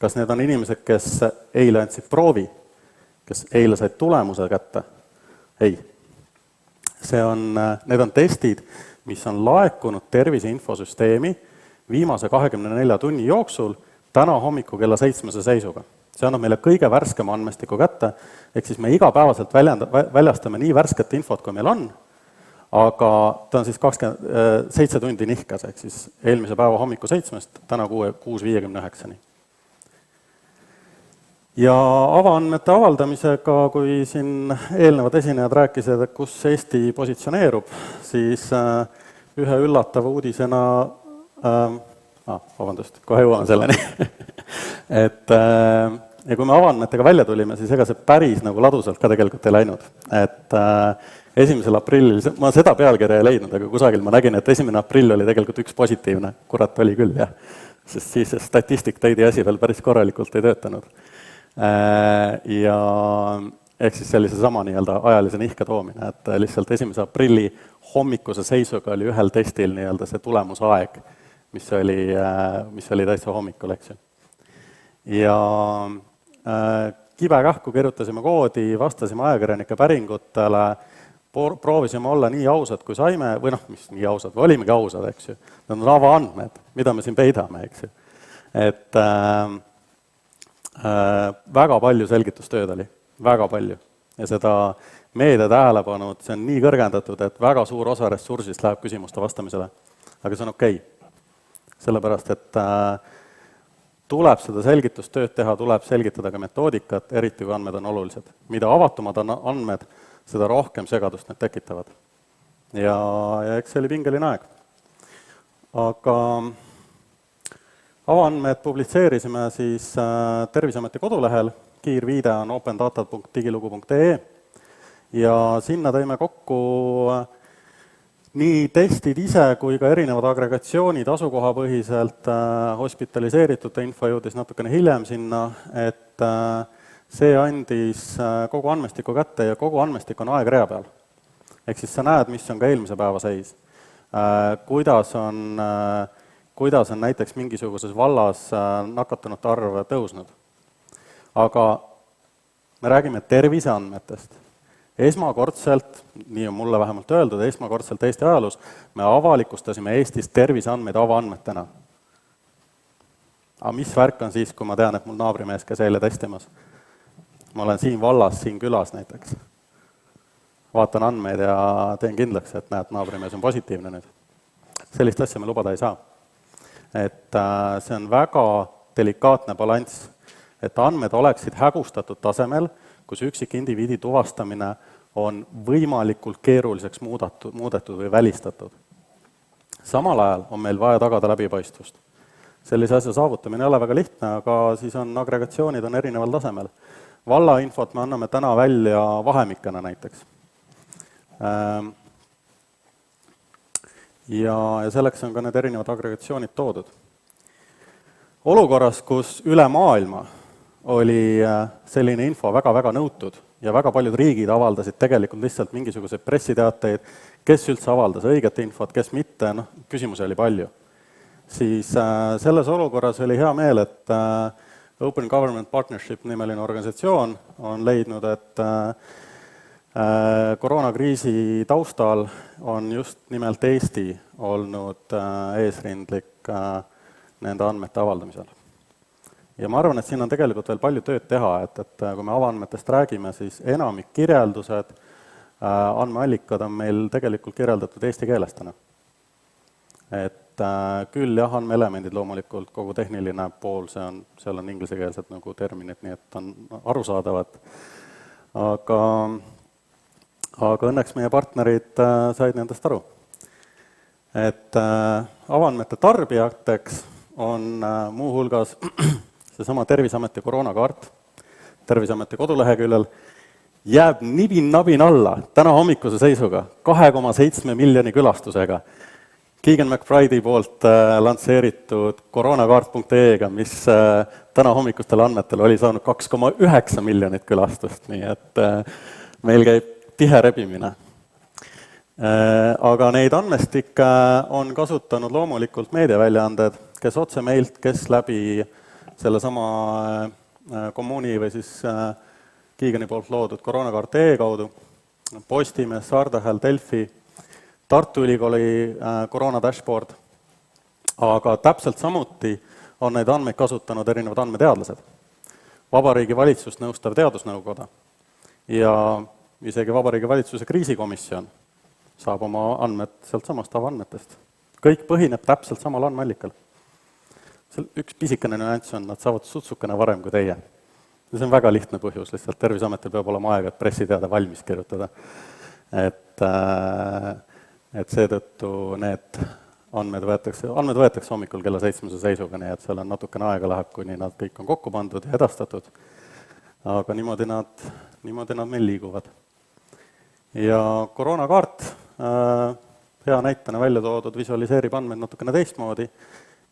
Kas need on inimesed, kes eile andsid proovi, kes eile said tulemuse kätte? Ei. Need on testid, mis on laekunud tervise infosüsteemi viimase 24 tunni jooksul täna hommiku kella 7 seisuga. See annab meile kõige värskema andmestiku kätte, ehk siis me igapäevaselt väljastame nii värsket infot, kui meil on, aga ta on siis 7 tundi nihkas, ehk siis eelmise päeva hommiku 7-st täna 6.59-ni. ja avaandmete avaldamisega, kui siin eelnevad esinejad rääkisid, et kus Eesti positsioneerub, siis ühe üllatava uudisena, vabandust, kohe jõuan selleni, et ja kui me avaandmetega välja tulime, siis ega see päris nagu ladusalt ka tegelikult ei läinud. Et 1. aprillil, ma seda pealkirja ei leidnud, aga kusagil ma nägin, et 1. aprill oli tegelikult üks positiivne, kurat oli küll, jah. Sest siis statistik teidi asi veel päris korralikult ei töötanud. Ja ehk siis sellise sama nii-öelda ajalise nihke toomine, et lihtsalt 1. aprilli hommikuse seisuga oli ühel testil nii-öelda see tulemusaeg, mis oli täitsa hommikul, eks ju. Ja kibekahku kirjutasime koodi, vastasime ajakirjanike päringutele, proovisime olla nii ausad, kui saime, või noh, mis nii ausad, või olimegi ausad, eks ju. Need on avaandmed, mida me siin peidame, eks ju. Et väga palju selgitustööd oli, väga palju. Ja seda meedia tähelepanu, see on nii kõrgendatud, et väga suur osa ressursist läheb küsimuste vastamisele. Aga see on okei. Sellepärast, et tuleb seda selgitustööd teha, tuleb selgitada ka metoodikat, eriti kui andmed on olulised. Mida avatumad on andmed, seda rohkem segadust need tekitavad. Ja eks see oli pingeline aeg. Aga avaandmed publitseerisime siis Terviseameti kodulehel, kiirviide on opendata.digilugu.ee ja sinna tõime kokku nii testid ise kui ka erinevad agregatsioonid asukohapõhiselt, hospitaliseeritute info jõudis natukene hiljem sinna, et see andis kogu andmestiku kätte ja kogu andmestik on aegrea peal. Ehk siis sa näed, mis on ka eelmise päeva seis. Kuidas on näiteks mingisuguses vallas nakatunute arv tõusnud. Aga me räägime terviseandmetest. Esmakordselt, nii on mulle vähemalt öeldud, esmakordselt Eesti ajaloos me avalikustasime Eestis terviseandmeid avaandmetena. Aga mis värk on siis, kui ma tean, et mul naabrimees käis eile testimas? Ma olen siin vallas, siin külas näiteks. Vaatan andmeid ja teen kindlaks, et näed, naabrimees on positiivne nüüd. Sellist asja me lubada ei saa. Et see on väga delikaatne balanss, et andmed oleksid hägustatud tasemel, kus üksik indiviidi tuvastamine on võimalikult keeruliseks muudetud või välistatud. Samal ajal on meil vaja tagada läbipaistvust. Sellise asja saavutamine ei ole väga lihtne, aga siis on agregatsioonid on erineval tasemel. Vallainfot me anname täna välja vahemikena näiteks. Ja selleks on ka need erinevad agregatsioonid toodud. Olukorras, kus üle maailma oli selline info väga-väga nõutud ja väga paljud riigid avaldasid tegelikult lihtsalt mingisuguseid pressiteateid, kes üldse avaldas õiget infot, kes mitte, küsimusi oli palju. Siis selles olukorras oli hea meel, et Open Government Partnership nimeline organisatsioon on leidnud, et koroonakriisi taustal on just nimelt Eesti olnud eesrindlik nende andmete avaldamisel. Ja ma arvan, et siin on tegelikult veel palju tööd teha, et kui me avaandmetest räägime, siis enamik kirjeldused, andmeallikad on meil tegelikult kirjeldatud eesti keelestena. Et küll jah, andmeelemendid loomulikult, kogu tehniline pool, seal on ingliskeelsed nagu terminid, nii et on arusaadavad. Aga õnneks meie partnerid said nendest aru. Et avaandmete tarbijateks on muuhulgas seesama Terviseameti koroonakaart Terviseameti koduleheküljel jääb nibin-nabin alla täna hommikuse seisuga 2,7 miljoni külastusega. Keegan McBride'i poolt lansseeritud koroonakaart.ee-ga, mis täna hommikustel andmetel oli saanud 2,9 miljonit külastust, nii et meil käib tihe rebimine. Aga neid andmestikke on kasutanud loomulikult meediaväljaanded, kes otse meilt, kes läbi sellesama kommuuni või siis Keegani poolt loodud koroonakaart.ee kaudu, Postimees, Saartähel, Delfi, Tartu Ülikooli koroona dashboard, aga täpselt samuti on neid andmeid kasutanud erinevad andmeteadlased. Vabariigi valitsust nõustav teadusnõukoda ja isegi Vabariigi valitsuse kriisikomisjon saab oma andmed sealt samast avaandmetest. Kõik põhineb täpselt samal andmeallikal. Üks pisikene nüanss on, nad saavad sutsukene varem kui teie. see on väga lihtne põhjus, lihtsalt Terviseametil peab olema aega, et pressiteade valmis kirjutada. Et seetõttu need andmed võetakse hommikul kella 7 seisuga, nii et seal on natukene aega läheb, kuni nad kõik on kokku pandud ja edastatud. Aga niimoodi nad meil liiguvad. Ja koroonakaart, hea näitena välja toodud, visualiseerib andmeid natukene teistmoodi.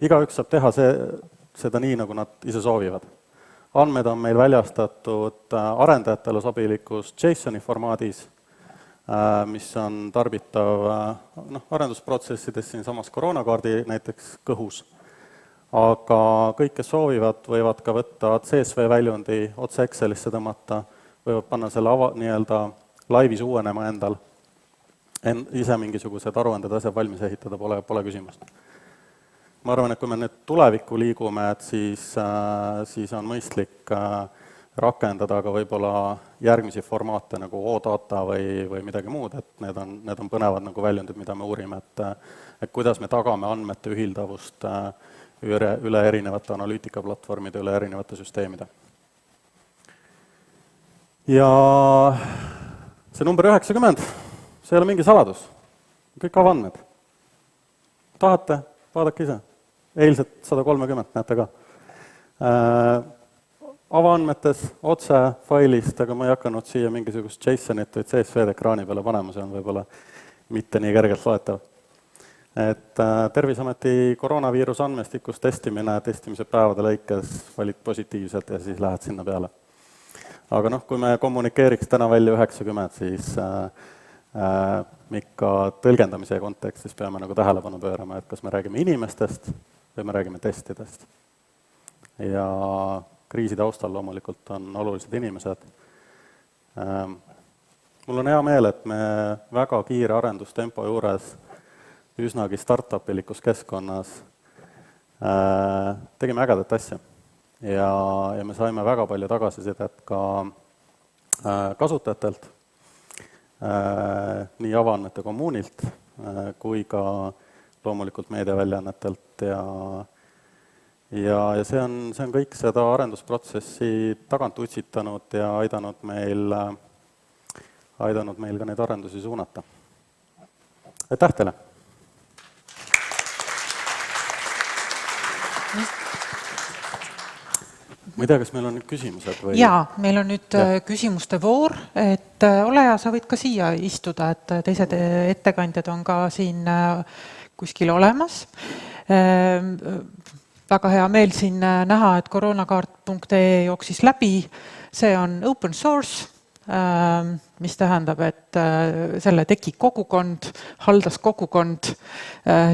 Igaüks saab teha seda nii, nagu nad ise soovivad. Andmed on meil väljastatud arendajatele sobilikus JSON-i formaadis, mis on tarbitav arendusprotsessides siin samas koroonakaardi näiteks kõhus. Aga kõik, kes soovivad, võivad ka võtta CSV väljundi otse Excelisse tõmmata, võivad panna selle nii-öelda laivis uuenema endal. Ise mingisugused aruanded asjad valmis ehitada pole küsimust. Ma arvan, et kui me nüüd tulevikku liigume, et siis on mõistlik rakendada ka võib-olla järgmisi formaate nagu OData või midagi muud, et need on põnevad nagu väljundid, mida me uurime, et kuidas me tagame andmete ühildavust üle erinevate analüütikaplatvormide, üle erinevate süsteemide. Ja see number 90, see ei ole mingi saladus, kõik avandmed. Tahate, vaadake ise. Eilset 130 näete ka. Avaandmetes otse failist, aga ma ei hakanud siia mingisugust JSON-it või CSV-d ekraani peale panema, see on võib-olla mitte nii kergelt loetav. Et Terviseameti koroonaviirus andmestikus testimise päevade lõikes valid positiivselt ja siis lähed sinna peale. Aga kui me kommunikeeriks täna välja 90, siis ikka tõlgendamise kontekstis peame nagu tähelepanu pöörama, et kas me räägime inimestest või me räägime testidest. Ja kriisi taustal loomulikult on olulised inimesed. Mul on hea meel, et me väga kiire arendustempo juures üsnagi startup-ilikus keskkonnas tegime ägedat asja. Ja me saime väga palju tagasisidet ka kasutajatelt, nii avaandmete kommuunilt kui ka loomulikult meediaväljaannetelt ja see on kõik seda arendusprotsessi tagant utsitanud ja aidanud meil ka neid arendusi suunata. Aitäh teile! Ma ei tea, kas meil on nüüd küsimused või... Jaa, meil on nüüd küsimuste voor, et ole hea, sa võid ka siia istuda, et teised ettekandjad on ka siin kuskil olemas. Väga hea meel siin näha, et koroonakaart.ee jooksis läbi. See on open source, mis tähendab, et selle tegi kogukond, haldas kogukond,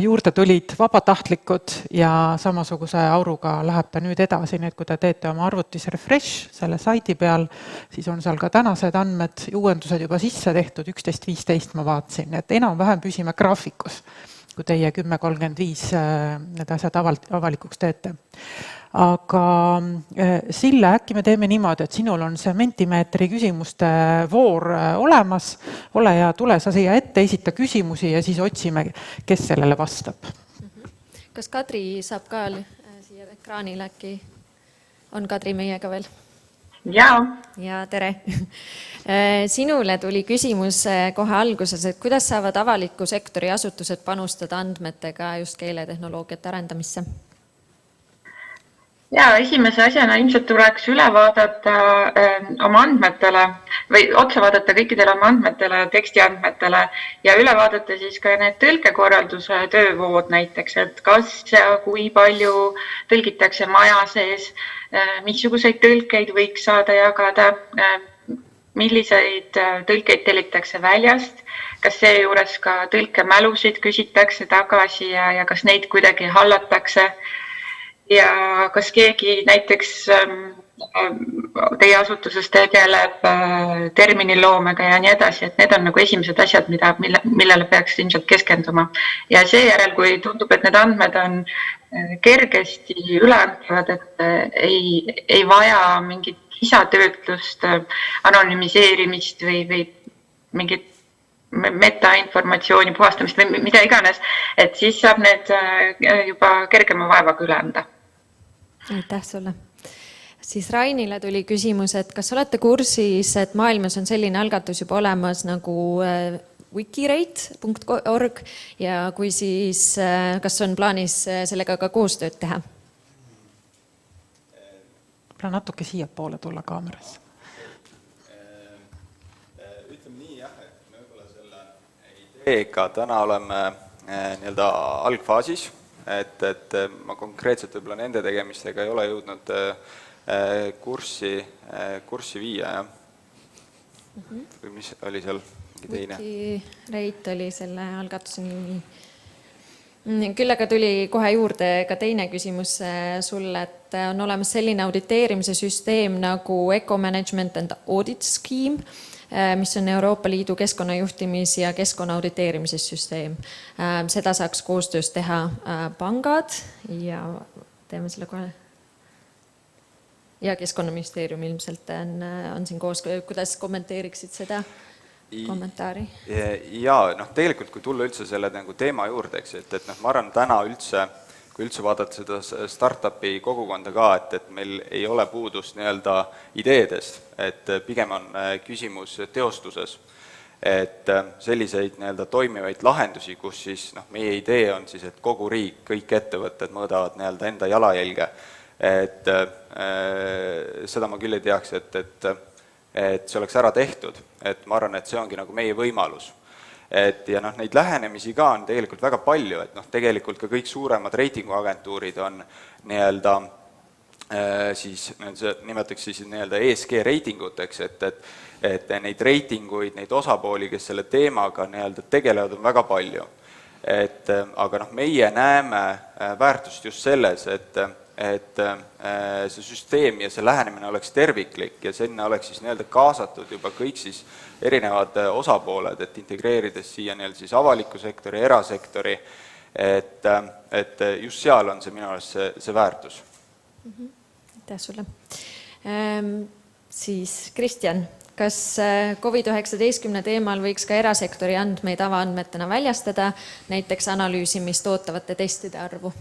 juurde tulid vabatahtlikud ja samasuguse auruga läheb ta nüüd edasi. Nii et kui te teete oma arvutis refresh selle saidi peal, siis on seal ka tänased andmed, uuendused juba sisse tehtud, 11.15 ma vaatasin, et enam-vähem püsime graafikus, kui teie 10.35 need asjad avalikuks teete. Aga Sille, äkki me teeme niimoodi, et sinul on see Mentimeetri küsimuste voor olemas. Ole ja tule sa siia ette, esita küsimusi ja siis otsime, kes sellele vastab. Kas Kadri saab ka siia ekraanile äkki? On Kadri meiega veel? Ja tere! Sinule tuli küsimus kohe alguses, et kuidas saavad avaliku sektori asutused panustada andmetega just keeletehnoloogiate arendamisse? Ja esimese asjana ilmselt tuleks üle vaadata oma andmetele või otsa vaadata kõikidele oma andmetele, tekstiandmetele ja üle vaadata siis ka need tõlkekorralduse töövood näiteks, et kas ja kui palju tõlgitakse maja sees, missuguseid tõlkeid võiks saada jagada, milliseid tõlkeid tellitakse väljast, kas seejuures ka tõlkemälusid küsitakse tagasi ja kas neid kuidagi hallatakse. Ja kas keegi näiteks teie asutuses tegeleb terminiloomega ja nii edasi, et need on nagu esimesed asjad, millele peaks ilmselt keskenduma. Ja seejärel, kui tundub, et need andmed on kergesti üleantavad, et ei vaja mingit lisatöötlust, anonüümiseerimist või mingit metainformatsiooni puhastamist või mida iganes, et siis saab need juba kergema vaevaga üle anda. Aitäh sulle. Siis Rainile tuli küsimus, et kas olete kursis, et maailmas on selline algatus juba olemas nagu wikirate.org ja kui siis, kas on plaanis sellega ka koostööd teha? Natuke siiapoole tulla kaamerasse. Ütleme nii jah, et me võib-olla selle ideega täna oleme nii-öelda algfaasis, et ma konkreetselt võib-olla nende tegemistega ei ole jõudnud kurssi viia, jah. Või mis oli seal mingi teine? Wikirate oli selle algatuse nimi. Küll aga tuli kohe juurde ka teine küsimus sulle, et on olemas selline auditeerimise süsteem nagu Eco Management and Audit Scheme, mis on Euroopa Liidu keskkonnajuhtimis- ja keskkonna auditeerimise süsteem. Seda saaks koostöös teha pangad ja teeme selle kohe. Ja Keskkonnaministeerium ilmselt on siin koos. Kuidas kommenteeriksid seda kommentaari? Jaa, tegelikult kui tulla üldse selle teema juurde, et ma arvan täna üldse, kui üldse vaadata seda startupi kogukonda ka, et meil ei ole puudust nii-öelda ideedest, et pigem on küsimus teostuses. Et selliseid nii-öelda toimivaid lahendusi, kus siis meie idee on siis, et kogu riik, kõik ettevõtted mõõdavad nii-öelda enda jalajälge, et seda ma küll ei teaks, et see oleks ära tehtud, et ma arvan, et see ongi nagu meie võimalus. Et ja neid lähenemisi ka on tegelikult väga palju, et tegelikult ka kõik suuremad reitinguagentuurid on nii-öelda siis, nimetaks siis nii-öelda ESG reitinguteks, et neid reitinguid, neid osapooli, kes selle teemaga nii-öelda tegelevad, on väga palju. Aga meie näeme väärtust just selles, et see süsteem ja see lähenemine oleks terviklik ja sinna oleks siis nii-öelda kaasatud juba kõik siis erinevad osapooled, et integreerides siia nii-öelda siis avaliku sektori, erasektori, et just seal on see minu arust see väärtus. Aitäh sulle. Siis Kristjan, kas COVID-19 teemal võiks ka erasektori andmeid avaandmetena väljastada, näiteks analüüsimist ootavate testide arvu?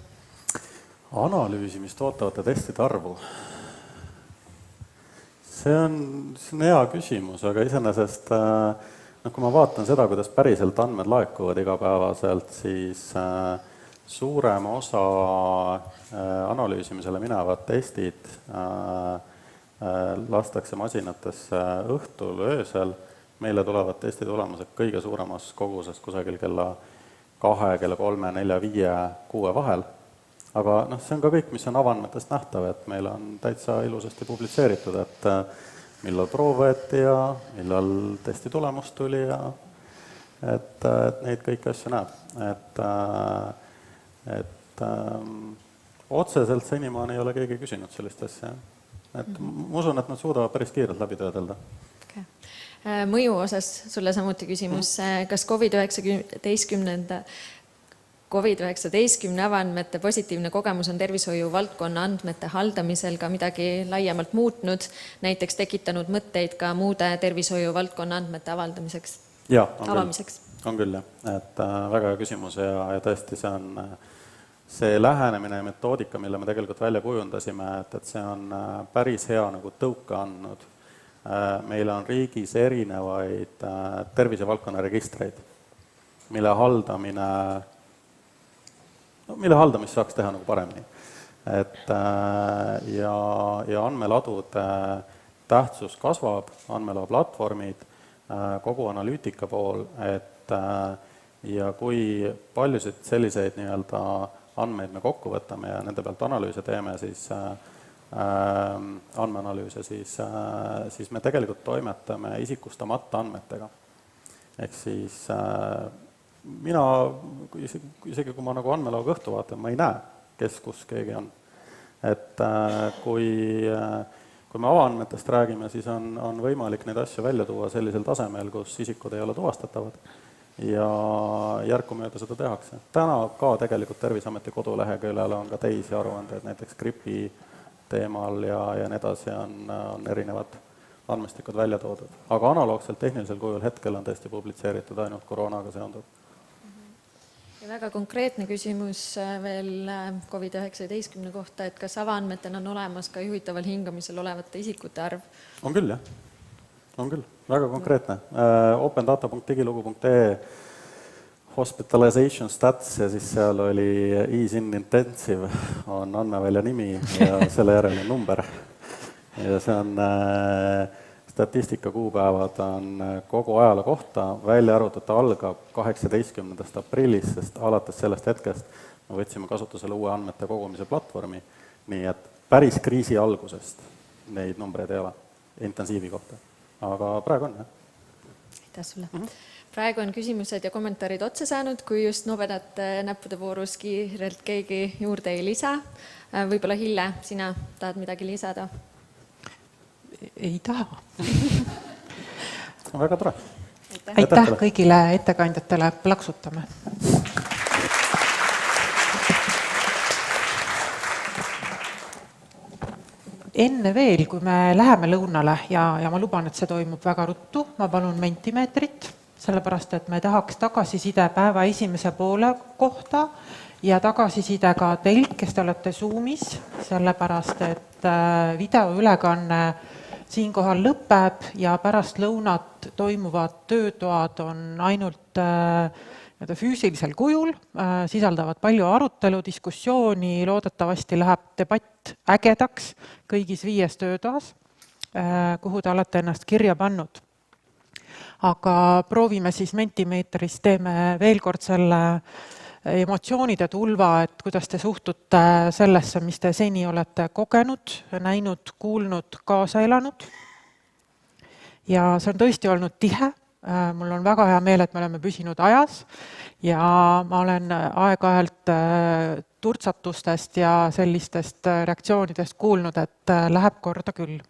Analüüsimist ootavate testide arvu. See on hea küsimus, aga iseenesest, kui ma vaatan seda, kuidas päriselt andmed laekuvad igapäevaselt, siis suurem osa analüüsimisele minevad testid lastakse masinatesse õhtul, öösel. Meile tulevad testi tulemused kõige suuremas koguses kusagil kella 2, kella 3, 4, 5, 6 vahel. Aga see on ka kõik, mis on avaandmetest nähtav, et meil on täitsa ilusasti publitseeritud, et millal proov võeti ja millal testi tulemus tuli ja et neid kõiki asju näeb. Et otseselt senimaani ei ole keegi küsinud sellist asja. Et ma usun, et nad suudavad päris kiirelt läbi töödelda. Okay. Mõju osas sulle samuti küsimus, kas COVID-19 avaandmete positiivne kogemus on tervishoiu valdkonna andmete haldamisel ka midagi laiemalt muutnud, näiteks tekitanud mõtteid ka muude tervishoiu valdkonna andmete avaldamiseks? Jaa, on küll, jah. Et väga hea küsimus ja tõesti see lähenemine ja metoodika, mille me tegelikult välja kujundasime, et see on päris hea nagu tõuke andnud. Meil on riigis erinevaid tervisevaldkonna registreid, mille haldamist saaks teha nagu paremini. Ja andmeladude tähtsus kasvab, andmelao platvormid, kogu analüütika pool, ja kui paljusid selliseid nii-öelda andmeid me kokku võtame ja nende pealt analüüse teeme, siis andmeanalüüse, siis me tegelikult toimetame isikustamata andmetega. Ehk siis mina, isegi kui ma nagu andmelauga õhtu vaatan, ma ei näe, kus keegi on. Et kui me avaandmetest räägime, siis on võimalik neid asju välja tuua sellisel tasemel, kus isikud ei ole tuvastatavad ja järkumööda seda tehakse. Täna ka tegelikult Terviseameti koduleheküljel on ka teisi aruandeid, näiteks gripi teemal ja nii edasi on erinevad andmestikud välja toodud. Aga analoogselt tehnilisel kujul hetkel on tõesti publitseeritud ainult koroonaga seonduv. Ja väga konkreetne küsimus veel COVID-19 kohta, et kas avaandmetena on olemas ka juhitaval hingamisel olevate isikute arv? On küll, jah. On küll, väga konkreetne. opendata.digilugu.ee hospitalization stats ja siis seal oli ease in intensive on andmevälja nimi ja selle järel on number. Ja see on statistika kuupäevad on kogu ajaloo kohta, välja arvutud algab 18. aprillist, sest alates sellest hetkest me võtsime kasutusele uue andmete kogumise platvormi, nii et päris kriisi algusest neid numbreid ei ole intensiivi kohta, aga praegu on, jah. Aitäh sulle. Praegu on küsimused ja kommentaarid otsa saanud, kui just nobedate näppude voorus kiirelt keegi juurde ei lisa. Võib-olla Hille, sina tahad midagi lisada? Ei taha. Väga tore. Aitäh kõigile ettekandjatele, plaksutame. Enne veel, kui me läheme lõunale ja ma luban, et see toimub väga ruttu, ma palun Mentimeetrit, sellepärast, et me tahaks tagasiside päeva esimese poole kohta ja tagasiside ka teilt, kes te olete Zoomis, sellepärast, et videoülekanne siinkohal lõpeb ja pärast lõunat toimuvad töötoad on ainult füüsilisel kujul, sisaldavad palju arutelu, diskussiooni, loodetavasti läheb debatt ägedaks kõigis 5 töötoas, kuhu te olete ennast kirja pannud. Aga proovime siis Mentimeetris, teeme veel kord selle emotsioonide tulva, et kuidas te suhtute sellesse, mis te seni olete kogenud, näinud, kuulnud, kaasa elanud. Ja see on tõesti olnud tihe. Mul on väga hea meel, et me oleme püsinud ajas ja ma olen aeg-ajalt turtsatustest ja sellistest reaktsioonidest kuulnud, et läheb korda küll.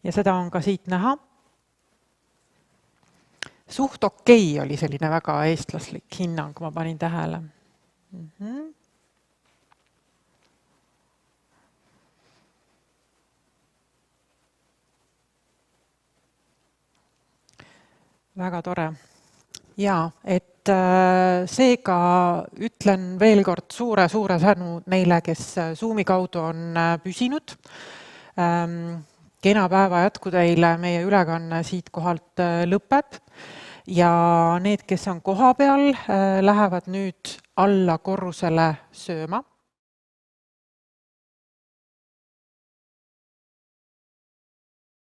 Ja seda on ka siit näha. Suht okei oli selline väga eestlaslik hinnang, ma panin tähele. Väga tore. Ja, et seega ütlen veel kord suure tänu neile, kes Zoomi kaudu on püsinud. Kena päeva jätku teile, meie ülekanne siit kohalt lõpeb. Ja need, kes on koha peal, lähevad nüüd alla korrusele sööma.